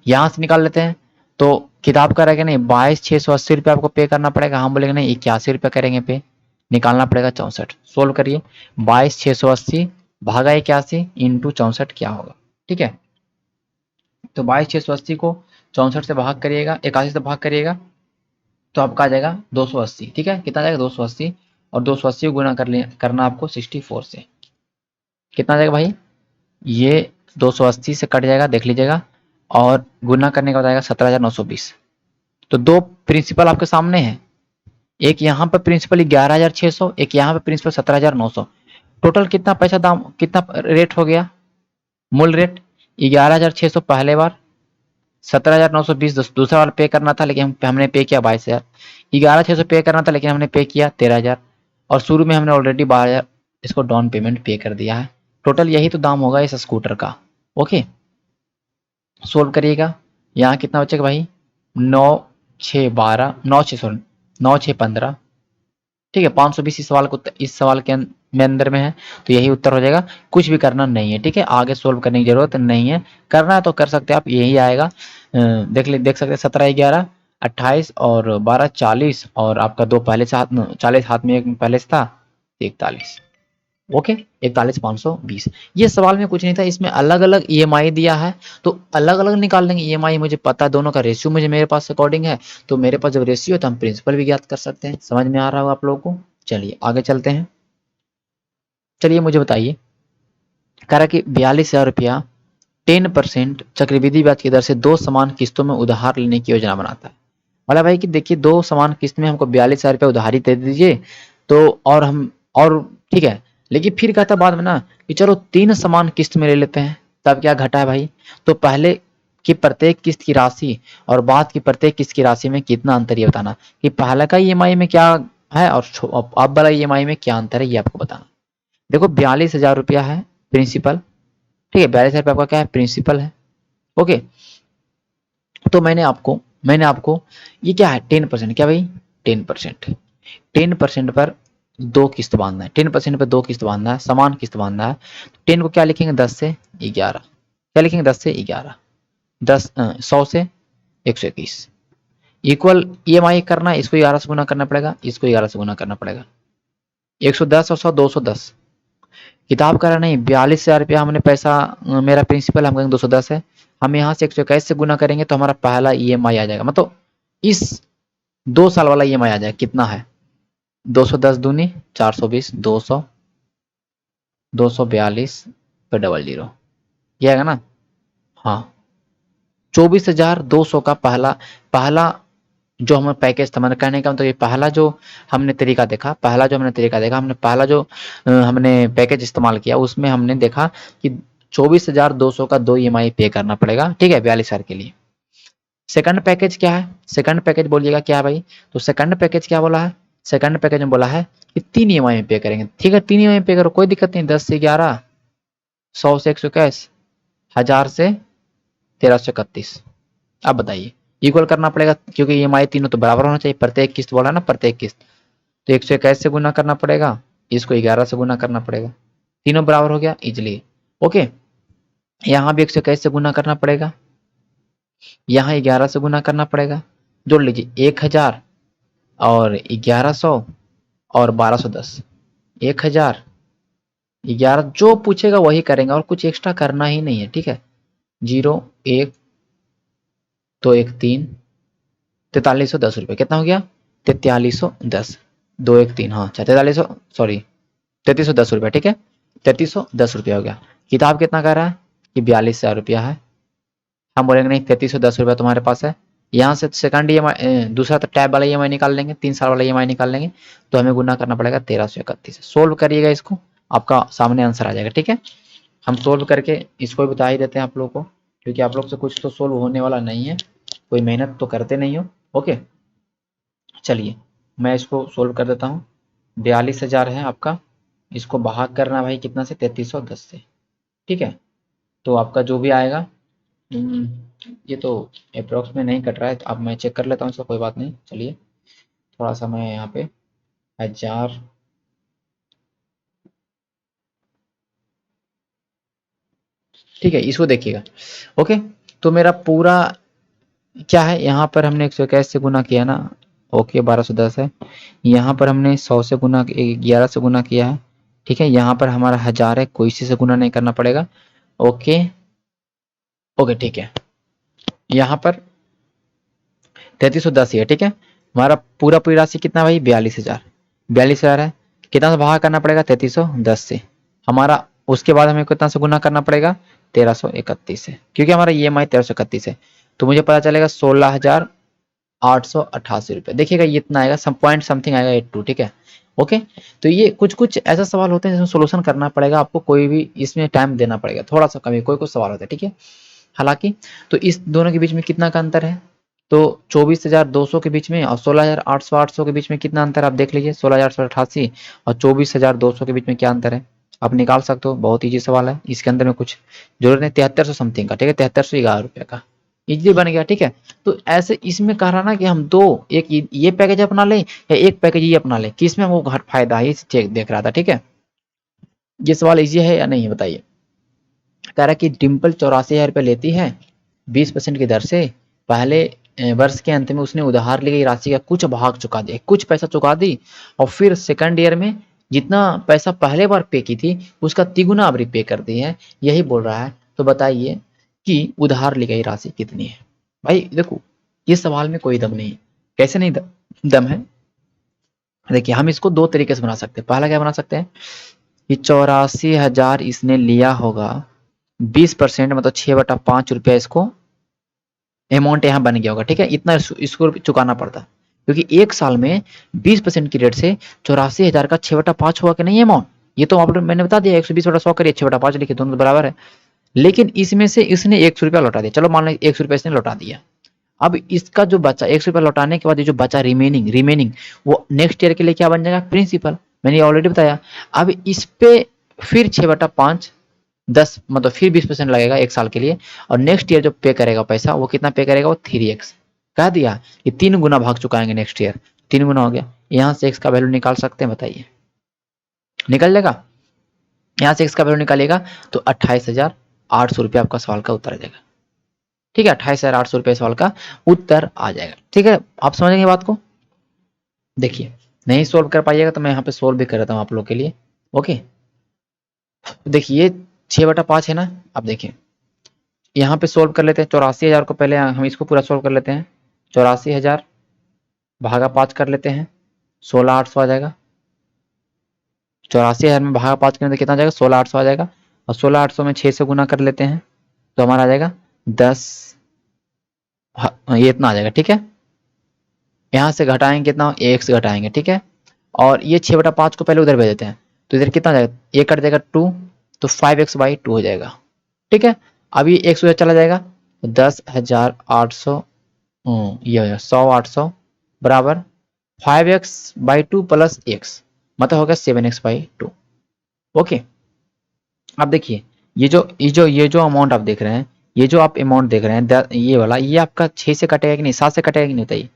यहाँ से निकाल लेते हैं, तो किताब का रहेगा नहीं 22,680 रुपये आपको पे करना पड़ेगा, हम बोलेंगे नहीं 81 रुपये करेंगे पे, निकालना पड़ेगा 64। सोल्व करिए, 22,680 भागा 81 इंटू 64 क्या होगा। ठीक है, तो 22,680 को 64 से भाग करिएगा, 81 से भाग करिएगा, तो आपका आ जाएगा 280। ठीक है, कितना आ जाएगा 280, और 280 को गुना करना आपको 64 से, कितना आ जाएगा भाई, ये 280 से कट जाएगा देख लीजिएगा, और गुना करने का बताएगा 17,920। तो दो प्रिंसिपल आपके सामने है, एक यहाँ पर प्रिंसिपल 11,600, एक यहाँ पे प्रिंसिपल 17,900, टोटल कितना पैसा दाम कितना रेट हो गया, मूल रेट 11,600 पहले बार, 17,920 दूसरा वाला पे करना था, लेकिन हमने पे किया 22,000। 11,600 पे करना था, लेकिन हमने पे किया 13,000। और शुरू में हमने ऑलरेडी 12,000 इसको डाउन पेमेंट पे कर दिया है। टोटल यही तो दाम होगा इस स्कूटर का। ओके, सोल्व करिएगा। यहाँ कितना बचेगा भाई, 9 6 12 9 6 15। ठीक है, 520 इस सवाल को, इस सवाल के में अंदर में है, तो यही उत्तर हो जाएगा। कुछ भी करना नहीं है, ठीक है, आगे सोल्व करने की जरूरत नहीं है। करना है तो कर सकते हैं आप, यही आएगा। देख सकते हैं 17 11 28 और 12 40, और आपका दो पहले से हाथ 40 हाथ में, एक पहले से था 41। ओके, 41,520। ये सवाल में कुछ नहीं था, इसमें अलग अलग ईएमआई दिया है, तो अलग अलग निकाल लेंगे ईएमआई। मुझे पता है दोनों का रेशियो मुझे मेरे पास अकॉर्डिंग है, तो मेरे पास जब रेशियो है तो हम प्रिंसिपल भी ज्ञात कर सकते हैं। समझ में आ रहा होगा आप लोगों को। चलिए आगे चलते हैं। चलिए मुझे बताइए, कह रहा कि 42,000 रुपया 10% चक्रवृद्धि ब्याज की दर से दो समान किस्तों में उधार लेने की योजना बनाता है। बोला भाई कि देखिए, दो समान किस्त में हमको 42,000 रुपया उधारी दे दीजिए, तो और हम, और ठीक है, लेकिन फिर कहता बाद में ना कि चलो 3 समान किस्त में ले लेते हैं। तब क्या घटा है भाई, तो पहले की प्रत्येक किस्त की राशि और बाद की प्रत्येक किस्त की राशि में कितना अंतर, ये बताना कि पहले का ईएमआई में क्या है और अब वाला ईएमआई में क्या अंतर है, ये आपको बताना। देखो 42,000 रुपया है प्रिंसिपल, ठीक है, 42,000 रुपया आपका क्या है, प्रिंसिपल है। ओके, तो मैंने आपको ये क्या है, 10%, क्या भाई 10%, 10% पर दो किस्त बांधना है, 10% पर दो किस्त बांधना है, समान किस्त बांधना है। 10 को क्या लिखेंगे, 10 से 11, क्या लिखेंगे, 10 से 11, 100 से 121, इक्वल ईएमआई करना है, इसको 11 से गुना करना पड़ेगा, इसको 11 से गुना करना पड़ेगा। 110 और 100 210। किताब का नहीं, 42,000 रुपया हमने पैसा, मेरा प्रिंसिपल हम कहेंगे 210 है। हम यहाँ से 121 से गुना करेंगे तो हमारा पहला ईएमआई आ जाएगा, मतलब इस 2 साल वाला ईएमआई आ जाएगा। कितना है, 210 दूनी 420, 200, 242 पे 00, ये आएगा ना। हाँ, 24,200 का पहला पहला जो हमें पैकेज था, मतलब कहने का मतलब ये पहला जो हमने तरीका देखा, हमने पहला जो हमने पैकेज इस्तेमाल किया, उसमें हमने देखा कि 24,200 का 2 ईएमआई पे करना पड़ेगा, ठीक है, 42,000 के लिए। सेकंड पैकेज क्या है, सेकंड पैकेज बोलिएगा क्या है भाई, तो सेकंड पैकेज क्या बोला है, सेकंड पैकेज में बोला है कि 3 ईएमआई में पे करेंगे। ठीक है, 3 ईएमआई पे करो, कोई दिक्कत नहीं, 10 से 11, 100 से 121, 1000 से 1331। अब बताइए, इक्वल करना पड़ेगा, क्योंकि ईएमआई तीनों तो बराबर होना चाहिए, प्रत्येक किस्त बोला ना, प्रत्येक किस्त, तो 121 से गुना करना पड़ेगा, इसको 11 से गुना करना पड़ेगा, तीनों बराबर हो गया इजिली। ओके, यहाँ भी 121 से गुना करना पड़ेगा, यहाँ 11 से गुना करना पड़ेगा, जोड़ लीजिए 1000 और 1100 और 1210, 1000 11, जो पूछेगा वही करेंगे, और कुछ एक्स्ट्रा करना ही नहीं है, ठीक है। 0 1 तो 1 3, 4310 रुपये, कितना हो गया, 4310, 2 1 3, हाँ अच्छा, 4300, सॉरी 3310 रुपया, ठीक है, 3310 रुपया हो गया। किताब कितना कह रहा है कि 42,000 रुपया है। हम बोलेंगे नहीं, 3310 रुपया तुम्हारे पास है। यहाँ से सेकंड ईएमआई, दूसरा तो टैब वाला ईएमआई निकाल लेंगे, 3 साल वाला ईएमआई निकाल लेंगे, तो हमें गुना करना पड़ेगा 1331। सोल्व करिएगा इसको, आपका सामने आंसर आ जाएगा, ठीक है। हम सोल्व करके इसको भी बता ही देते हैं आप लोग को, क्योंकि आप लोग से कुछ तो सोल्व होने वाला नहीं है, कोई मेहनत तो करते नहीं हो। ओके, चलिए मैं इसको सोल्व कर देता हूँ। 42,000 है आपका, इसको भाग करना भाई कितना से, 3310 से, ठीक है। तो आपका जो भी आएगा, ये तो अप्रोक्स में नहीं कट रहा है, तो अब मैं चेक कर लेता हूँ इसको, कोई बात नहीं। चलिए थोड़ा सा मैं यहाँ पे 1000, ठीक है, इसको देखिएगा। ओके, तो मेरा पूरा क्या है, यहाँ पर हमने 121 से गुना किया ना, ओके 1210 है। यहाँ पर हमने 100 से गुना, 11 से गुना किया है, ठीक है। यहाँ पर हमारा 1000 है, कोई इसी से गुना नहीं करना पड़ेगा। ओके ओके, ठीक है, यहाँ पर 3310 ही है, ठीक है। हमारा पूरी राशि कितना भाई, 42,000, 42,000 है, कितना से भाग करना पड़ेगा, 3310 से। हमारा उसके बाद हमें कितना से गुना करना पड़ेगा, 1331 से, क्योंकि हमारा ईएमआई 1331 है, तो मुझे पता चलेगा 16,888 रुपये। देखिएगा ये इतना आएगा, सम पॉइंट समथिंग आएगा 82, ठीक है। ओके, तो ये कुछ कुछ ऐसा सवाल होते हैं जिसमें सोल्यूशन करना पड़ेगा आपको, कोई भी इसमें टाइम देना पड़ेगा, थोड़ा सा कमी, कोई कुछ सवाल होता है, ठीक है। हालांकि तो इस दोनों के बीच में कितना का अंतर है, तो 24,200 के बीच में और 16,800 के बीच में कितना अंतर आप देख लीजिए, 16,888 और 24,200 के बीच में क्या अंतर है आप निकाल सकते हो। बहुत इजी सवाल है, इसके अंदर में कुछ जरूरत नहीं, 7300 समथिंग का, ठीक है, 7311 रुपये का इजीली बन गया, ठीक है। तो ऐसे इसमें कह रहा ना कि हम दो, एक ये पैकेज अपना लें या एक पैकेज ये अपना लें, किसमें हमको घर फायदा है, ये चेक देख रहा था, ठीक है। ये सवाल इजी है या नहीं है बताइए। कह रहा है कि डिम्पल 84,000 रुपये लेती है 20% की दर से, पहले वर्ष के अंत में उसने उधार ली गई राशि का कुछ भाग चुका दिया, कुछ पैसा चुका दी, और फिर सेकंड ईयर में जितना पैसा पहले बार पे की थी उसका तिगुना अब रिपे कर दी है, यही बोल रहा है। तो बताइए कि उधार ली गई राशि कितनी है। भाई देखो ये सवाल में कोई दम नहीं है, कैसे नहीं दम है, देखिए हम इसको दो तरीके से बना सकते हैं। पहला क्या बना सकते हैं कि 84,000 इसने लिया होगा, 20% मतलब 6/5 रुपया इसको अमाउंट यहाँ बन गया होगा, ठीक है, इतना इसको चुकाना पड़ता, क्योंकि एक साल में 20% की रेट से 84,000 का 6/5 हुआ कि नहीं अमाउंट, ये तो आप मैंने बता दिया 120/100 करिए 6/5 लिखे, दोनों बराबर है। लेकिन इसमें से इसने 100 रुपया लौटा दिया, चलो मान लो 100 रुपया इसने लौटा दिया। अब इसका जो बचा 100 रुपया लौटाने के बाद ये जो बचा रिमेनिंग वो नेक्स्ट ईयर के लिए क्या बन जाएगा, प्रिंसिपल, मैंने ऑलरेडी बताया। अब इस पे फिर 6/5 10 मतलब फिर 20% लगेगा एक साल के लिए, और नेक्स्ट ईयर जो पे करेगा पैसा वो कितना पे करेगा, वो 3x कह दिया कि 3 गुना भाग चुकाएंगे नेक्स्ट ईयर, 3 गुना हो गया। यहाँ से x का वैल्यू निकाल सकते हैं, बताइए निकल जाएगा, यहाँ से x का वैल्यू निकालेगा तो 28,800 रुपया आपका सवाल का उत्तर आ जाएगा, ठीक है, 28,800 रुपये सवाल का उत्तर आ जाएगा, ठीक है। आप समझेंगे बात को। देखिए नहीं सोल्व कर पाइएगा तो मैं यहाँ पे सोल्व भी कर देता हूँ आप लोग के लिए, ओके। देखिए 6/5 है ना, अब देखिए यहाँ पे सोल्व कर लेते हैं 84,000 को, पहले हम इसको पूरा सोल्व कर लेते हैं, 84,000 भागा 5 कर लेते हैं, 16,800 आ जाएगा। 84,000 में भागा 5 करने से कितना आ जाएगा, 16,800 आ जाएगा, और 16,800 में 6 से गुना कर लेते हैं तो हमारा आ जाएगा 10, ये इतना आ जाएगा, ठीक है। यहाँ से घटाएंगे कितना, एक से घटाएंगे, ठीक है, और ये 6/5 को पहले उधर भेज देते हैं तो इधर कितना आ जाएगा, ये कट जाएगा 2, तो 5x/2 हो जाएगा, ठीक है। अब ये 100 चला जाएगा तो 10,800, ये हो जाएगा 100,800 बराबर 5x/2 प्लस x, मतलब हो गया 7x/2, ओके। अब देखिए ये जो अमाउंट आप देख रहे हैं, ये जो आप अमाउंट देख रहे हैं ये वाला, ये आपका 6 से कटेगा कि नहीं, 7 से कटेगा कि नहीं बताइए,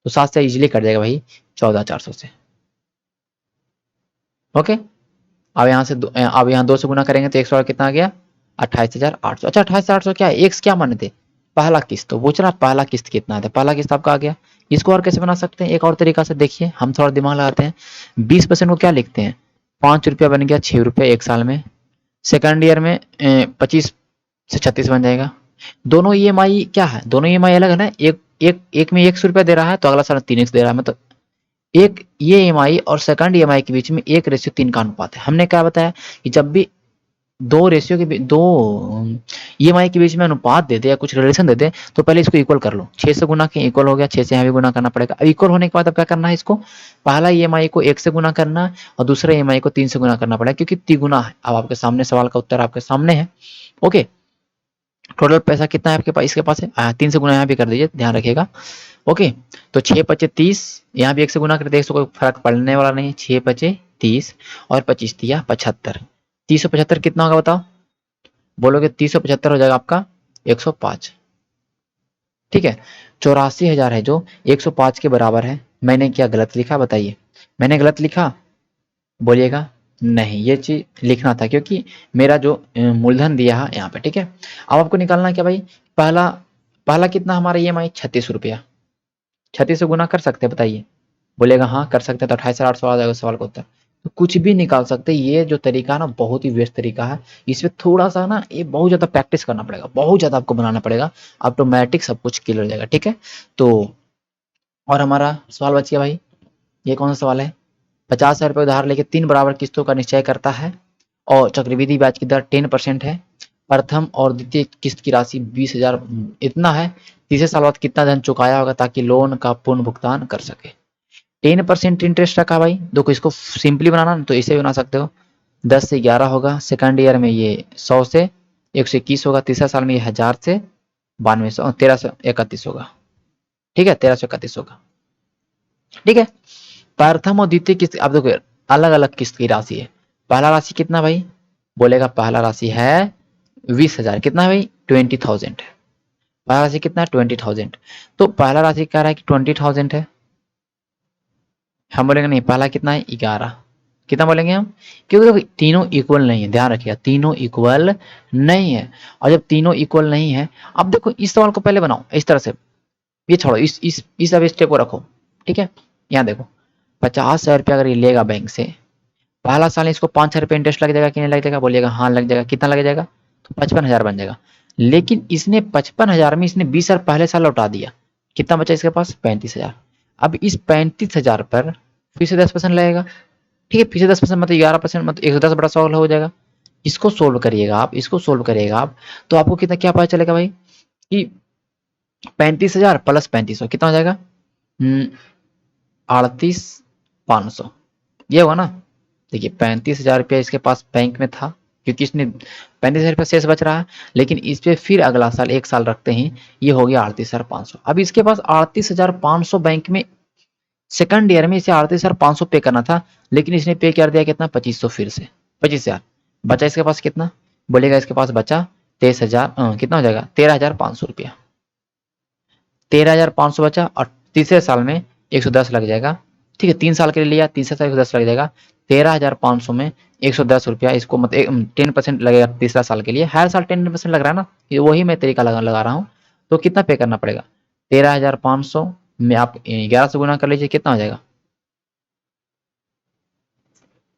तो 7 से इजीली कट जाएगा भाई 14,400 से, ओके। अब यहाँ से अब यहाँ 2 से गुना करेंगे तो 100 कितना आ गया, 28,800। अच्छा 28,800 क्या है, एक्स क्या माने थे, पहला किस्त, तो पूछ रहा पहला किस्त कितना था, पहला किस्त आपका आ गया। इसको और कैसे बना सकते हैं, एक और तरीका से देखिए, हम थोड़ा दिमाग लगाते हैं। 20% को क्या लिखते हैं, 5 रुपया बन गया 6 रुपये एक साल में, सेकंड ईयर में 25 से 36 बन जाएगा। दोनों EMI क्या है, दोनों EMI अलग है ना, एक में 100 रुपया दे रहा है तो अगला साल 3x दे रहा है, मतलब एक ये EMI और सेकंड EMI के बीच में 1:3 का अनुपात है। हमने क्या बताया कि जब भी दो EMI के बीच में अनुपात दे दे या कुछ रिलेशन दे दे तो पहले इसको इक्वल कर लो, 6 से गुना किया इक्वल हो गया, 6 से यहाँ भी गुना करना पड़ेगा। अब इक्वल होने के बाद अब क्या करना है, इसको पहला EMI को 1 से गुना करना और दूसरा EMI को 3 से गुना करना पड़ेगा, क्योंकि तिगुना है। अब आपके सामने सवाल का उत्तर आपके सामने है, ओके। टोटल पैसा कितना है आपके पास, इसके पास है 3 से गुना यहाँ भी कर दीजिए, ध्यान रखिएगा, ओके। तो 6×5 = 30, यहाँ भी 1 से गुना कर दें, कोई फर्क पड़ने वाला नहीं है, 6×5 = 30 और 25 दिया 75, 375 कितना होगा बताओ, बोलोगे 375 हो जाएगा आपका 105, ठीक है। 84,000 है जो 105 के बराबर है। मैंने क्या गलत लिखा बताइए, मैंने गलत लिखा, बोलिएगा नहीं, ये चीज लिखना था क्योंकि मेरा जो मूलधन दिया है यहाँ पे, ठीक है। अब आपको निकालना क्या भाई, पहला पहला कितना हमारा EMI 36 रुपया, 36 से गुना कर सकते हैं बताइए, बोलेगा हाँ कर सकते हैं, तो 28,800 आ जाएगा सवाल का उत्तर। तो कुछ भी निकाल सकते हैं, ये जो तरीका ना बहुत ही बेस्ट तरीका है, इसमें थोड़ा सा ना ये बहुत ज़्यादा प्रैक्टिस करना पड़ेगा, बहुत ज़्यादा आपको बनाना पड़ेगा, ऑटोमेटिक सब कुछ क्लियर हो जाएगा, ठीक है। तो और हमारा सवाल बच गया भाई, ये कौन सा सवाल है, 50,000 रुपये उधार लेके 3 बराबर किस्तों का निश्चय करता है और चक्रवृद्धि ब्याज की दर 10% है, प्रथम और द्वितीय किस्त की राशि 20,000 इतना है, तीसरे साल बाद कितना धन चुकाया होगा ताकि लोन का पूर्ण भुगतान कर सके। 10% इंटरेस्ट रखा भाई, देखो इसको सिंपली बनाना तो इसे बना सकते हो, 10 से 11 होगा, सेकंड ईयर में ये 100 से 121 होगा, तीसरा साल में ये 1000 से 9200 1331 होगा, ठीक है, 1331 होगा, ठीक है। प्रथम और द्वितीय किस्त आप देखो अलग अलग किस्त की राशि है। पहला राशि कितना भाई, बोलेगा पहला राशि है 20,000, कितना है भाई 20,000, पहला राशि कितना 20,000, तो पहला राशि कह रहा है कि 20,000 है, हम बोलेंगे नहीं पहला कितना है 11, कितना बोलेंगे हम, क्योंकि देखो तीनों इक्वल नहीं है, ध्यान रखिएगा तीनों इक्वल नहीं है, और जब तीनों इक्वल नहीं है, अब देखो इस सवाल को पहले बनाओ इस तरह से, ये छोड़ो इस अब स्टेप को रखो, ठीक है। यहाँ देखो 50,000 रुपया अगर ये लेगा बैंक से, पहला साल इसको 5,000 रुपये इंटरेस्ट लग जाएगा कि नहीं लग जाएगा, बोलिएगा हाँ लग जाएगा, कितना लग जाएगा, तो 55,000 बन जाएगा। लेकिन इसने 55,000 में इसने 20,000 पहले साल लौटा दिया, कितना बचा इसके पास 35,000। अब इस 35,000 पर फिर से 10% लगेगा, ठीक है, फिर से 10% मतलब 11%, मतलब 110/100 हो जाएगा। इसको सोल्व करिएगा आप, इसको सोल्व करिएगा आप, तो आपको कितना क्या पता चलेगा भाई कि 35,000 प्लस 3500 कितना हो जाएगा 38,500, ये होगा ना। देखिए 35,000 रुपया इसके पास बैंक में था, क्योंकि इसने 35,000 रुपया शेष बच रहा है, लेकिन इस पे फिर अगला साल एक साल रखते ही ये हो गया 38,500। अब इसके पास 38,500 बैंक में सेकंड ईयर में इसे 38,500 पे करना था, लेकिन इसने पे कर दिया कितना 2500, फिर से 25,000 बचा इसके पास कितना, बोलेगा इसके पास बचा 23,000, कितना हो जाएगा 13,500 रुपया, 13,500 बचा, और तीसरे साल में 110 लग जाएगा, ठीक है, 3 साल के लिए लिया, तीसरे साल 110 लग जाएगा, 13,500 में 110 रुपया, इसको मतलब 10% लगेगा तीसरा साल के लिए, हर साल 10% लग रहा है ना, ये वही मैं तरीका लगा रहा हूँ। तो कितना पे करना पड़ेगा 13,500 में आप 11 से गुना कर लीजिए, कितना हो जाएगा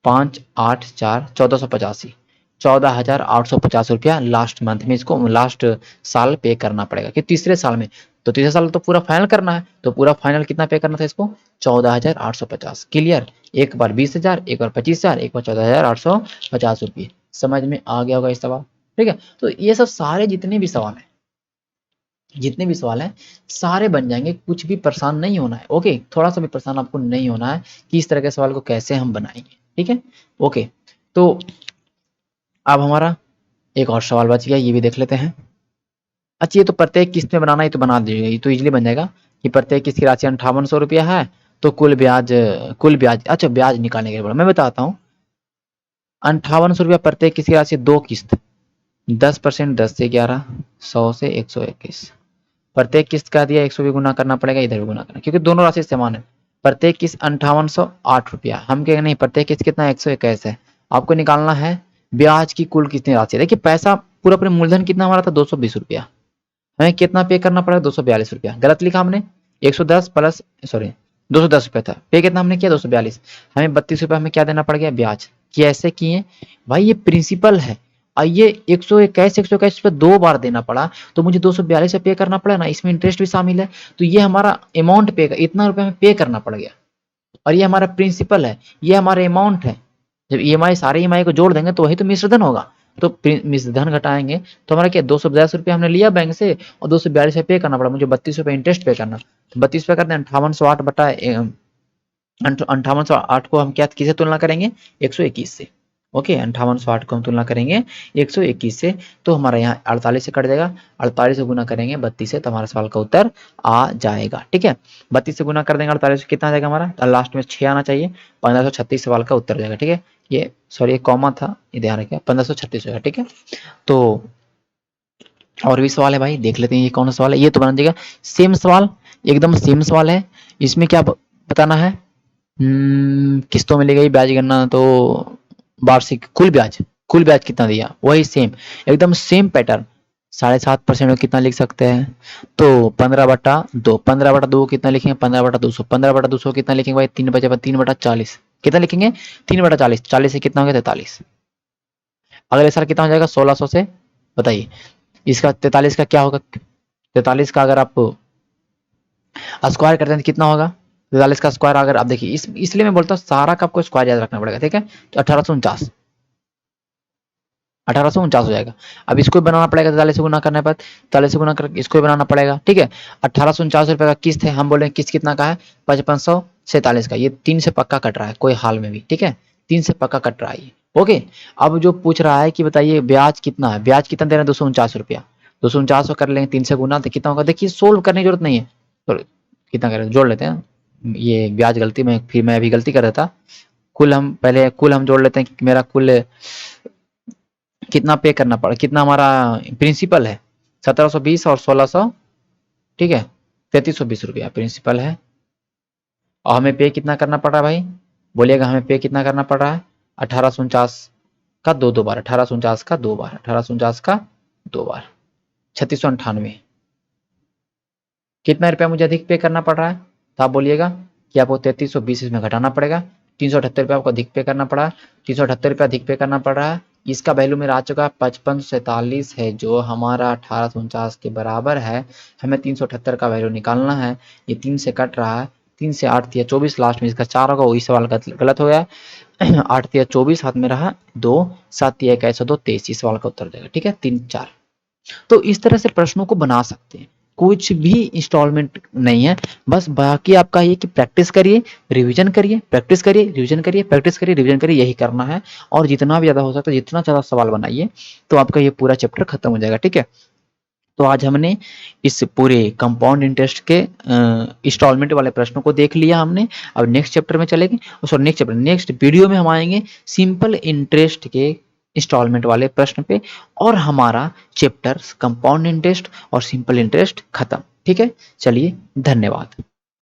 5 8 4 1485, 14,850 रुपया लास्ट मंथ में, इसको लास्ट साल पे करना पड़ेगा कि तीसरे साल में, तो तीसरे साल तो पूरा फाइनल करना है, तो पूरा फाइनल कितना पे करना था इसको 14,850, क्लियर। एक बार 20,000, एक बार 25,000, एक बार 14,850 रुपये। समझ में आ गया होगा इस सवाल, ठीक है। तो ये सब सारे जितने भी सवाल हैं, जितने भी सवाल हैं सारे बन जाएंगे, कुछ भी परेशान नहीं होना है, ओके, थोड़ा सा भी परेशान आपको नहीं होना है कि इस तरह के सवाल को कैसे हम बनाएंगे, ठीक है, ओके। तो अब हमारा एक और सवाल बच गया, ये भी देख लेते हैं। अच्छा ये तो प्रत्येक किस्त में बनाना है, तो बना दीजिएगा, ये तो इजीली बन जाएगा कि प्रत्येक किस्त की राशि 5800 रुपया है, तो कुल ब्याज अच्छा ब्याज निकालने के लिए बोला, मैं बताता हूँ। 5800 रुपया प्रत्येक किस्त की राशि, दो किस्त 10%, 10 से 11, 100 से 121, प्रत्येक किस्त का दिया 100 भी गुना करना पड़ेगा, इधर भी गुना करना, क्योंकि दोनों राशि समान है। प्रत्येक किस्त 5808 रुपया, हम कहेंगे नहीं प्रत्येक किस्त कितना 121 है, आपको निकालना है ब्याज की कुल कितनी राशि है। देखिए पैसा पूरा पूरे मूलधन कितना हमारा था 220 रुपया, हमें कितना पे करना पड़ेगा 242 रुपया, गलत लिखा हमने 110 प्लस सॉरी 210 रुपया था, पे कितना हमने किया 242, हमें 32 रुपया हमें क्या देना पड़ गया ब्याज। कैसे किए भाई, ये प्रिंसिपल है, और ये 121 रुपये 2 बार देना पड़ा, तो मुझे 242 पे करना पड़ा ना, इसमें इंटरेस्ट भी शामिल है, तो ये हमारा अमाउंट पे इतना रुपया हमें पे करना पड़ गया, और ये हमारा प्रिंसिपल है, ये हमारा अमाउंट है। जब ईएमआई सारे ईएमआई को जोड़ देंगे तो वही तो मिश्र धन होगा, तो मिश्र धन घटाएंगे तो हमारा क्या 250 रुपया हमने लिया बैंक से, और 242 पे करना पड़ा, मुझे 32 रुपये इंटरेस्ट पे करना, तो 32 पे करते हैं 5808 बटा 5808 को हम क्या किसे तुलना करेंगे 121 से, ओके 5808 को हम तुलना करेंगे 121 से, तो हमारा यहाँ 48 से कट जाएगा, 48 से गुना करेंगे 32 से, तो हमारा सवाल का उत्तर आ जाएगा, ठीक है। 32 से गुना कर देंगे 48 से, कितना आ जाएगा हमारा, लास्ट में 6 आना चाहिए, 1536 सवाल का उत्तर जाएगा, ठीक है। ये सॉरी ये कॉमा था, ये ध्यान रखिए 1536 होगा, ठीक है। तो और भी सवाल है भाई, देख लेते हैं ये कौन सा सवाल है, ये तो बना देगा सेम सवाल, एकदम सेम सवाल है, इसमें क्या बताना है, किस्तों में ली गई ब्याज गणना, तो वार्षिक कुल ब्याज कितना दिया, वही सेम एकदम सेम पैटर्न, 7.5% में कितना लिख सकते हैं, तो 15/2, 15/2 कितना लिखेंगे 15/200, 15/200 कितना लिखेंगे भाई 3/40, कितना लिखेंगे 3/40, 40 से कितना हो गया 43, अगले साल कितना हो जाएगा 1600 से, बताइए इसका 43 का क्या होगा, 43 का अगर आप स्क्वायर करते हैं तो कितना होगा, 43 का स्क्वायर अगर आप देखिए, इसलिए मैं बोलता हूँ सारा का आपको स्क्वायर याद रखना पड़ेगा, ठीक है। तो 1849 हो जाएगा। अब इसको भी बनाना पड़ेगा 43 से गुना करने पर, 43 से गुना कर इसको भी बनाना पड़ेगा, ठीक है। 1849 रुपये का किस्त है, हम बोले किस्त कितना का है 5547 का, ये 3 से पक्का कट रहा है कोई हाल में भी, ठीक है 3 से पक्का कट रहा है ये, ओके। अब जो पूछ रहा है कि बताइए ब्याज कितना है, ब्याज कितना दे रहे हैं 249 रुपया, 249 कर लेंगे, 3 से गुना तो कितना होगा, देखिए सोल्व करने की जरूरत नहीं है, तो कितना करें जोड़ लेते हैं, ये ब्याज गलती में फिर मैं अभी गलती कर रहा था। कुल हम जोड़ लेते हैं कि मेरा कुल कितना पे करना पड़ा, कितना हमारा प्रिंसिपल है 1720 और 1600, ठीक है 3320 रुपया प्रिंसिपल है। और हमें पे कितना करना पड़ रहा है भाई, बोलिएगा हमें पे कितना करना पड़ रहा है, 1849 का दो बार, 1849 का 2 बार, 1849 का 2 बार, 3698। कितना रुपया मुझे अधिक पे करना पड़ रहा है, तो आप बोलिएगा कि आपको 3320 इसमें घटाना पड़ेगा, 378 रुपया आपको अधिक पे करना पड़ा, 378 रुपया अधिक पे करना पड़ रहा है। इसका वैल्यू मेरा आ चुका है 5547 है, जो हमारा 1849 के बराबर है। हमें 378 का वैल्यू निकालना है, ये 3 से कट रहा है, 3 से 8 तिया 24, लास्ट में इसका 4 होगा, वही सवाल गलत हो गया। 8 तिया 24, हाथ में रहा 2, 7 तिया 21 2, 23, इस सवाल का उत्तर देगा, ठीक है 3 4। तो इस तरह से प्रश्नों को बना सकते हैं, कुछ भी इंस्टॉलमेंट नहीं है, बस बाकी आपका ये कि प्रैक्टिस करिए, रिवीजन करिए, प्रैक्टिस करिए, रिवीजन करिए, प्रैक्टिस करिए, रिवीजन करिए, यही करना है। और जितना भी ज़्यादा हो सकता है, जितना ज़्यादा सवाल बनाइए, तो आपका ये पूरा चैप्टर खत्म हो जाएगा, ठीक है। तो आज हमने इस पूरे कंपाउंड इंटरेस्ट के इंस्टॉलमेंट वाले प्रश्नों को देख लिया हमने। अब नेक्स्ट चैप्टर में चलेंगे, सॉरी नेक्स्ट वीडियो में हम आएंगे सिंपल इंटरेस्ट के इंस्टॉलमेंट वाले प्रश्न पे, और हमारा चैप्टर कंपाउंड इंटरेस्ट और सिंपल इंटरेस्ट खत्म, ठीक है। चलिए, धन्यवाद।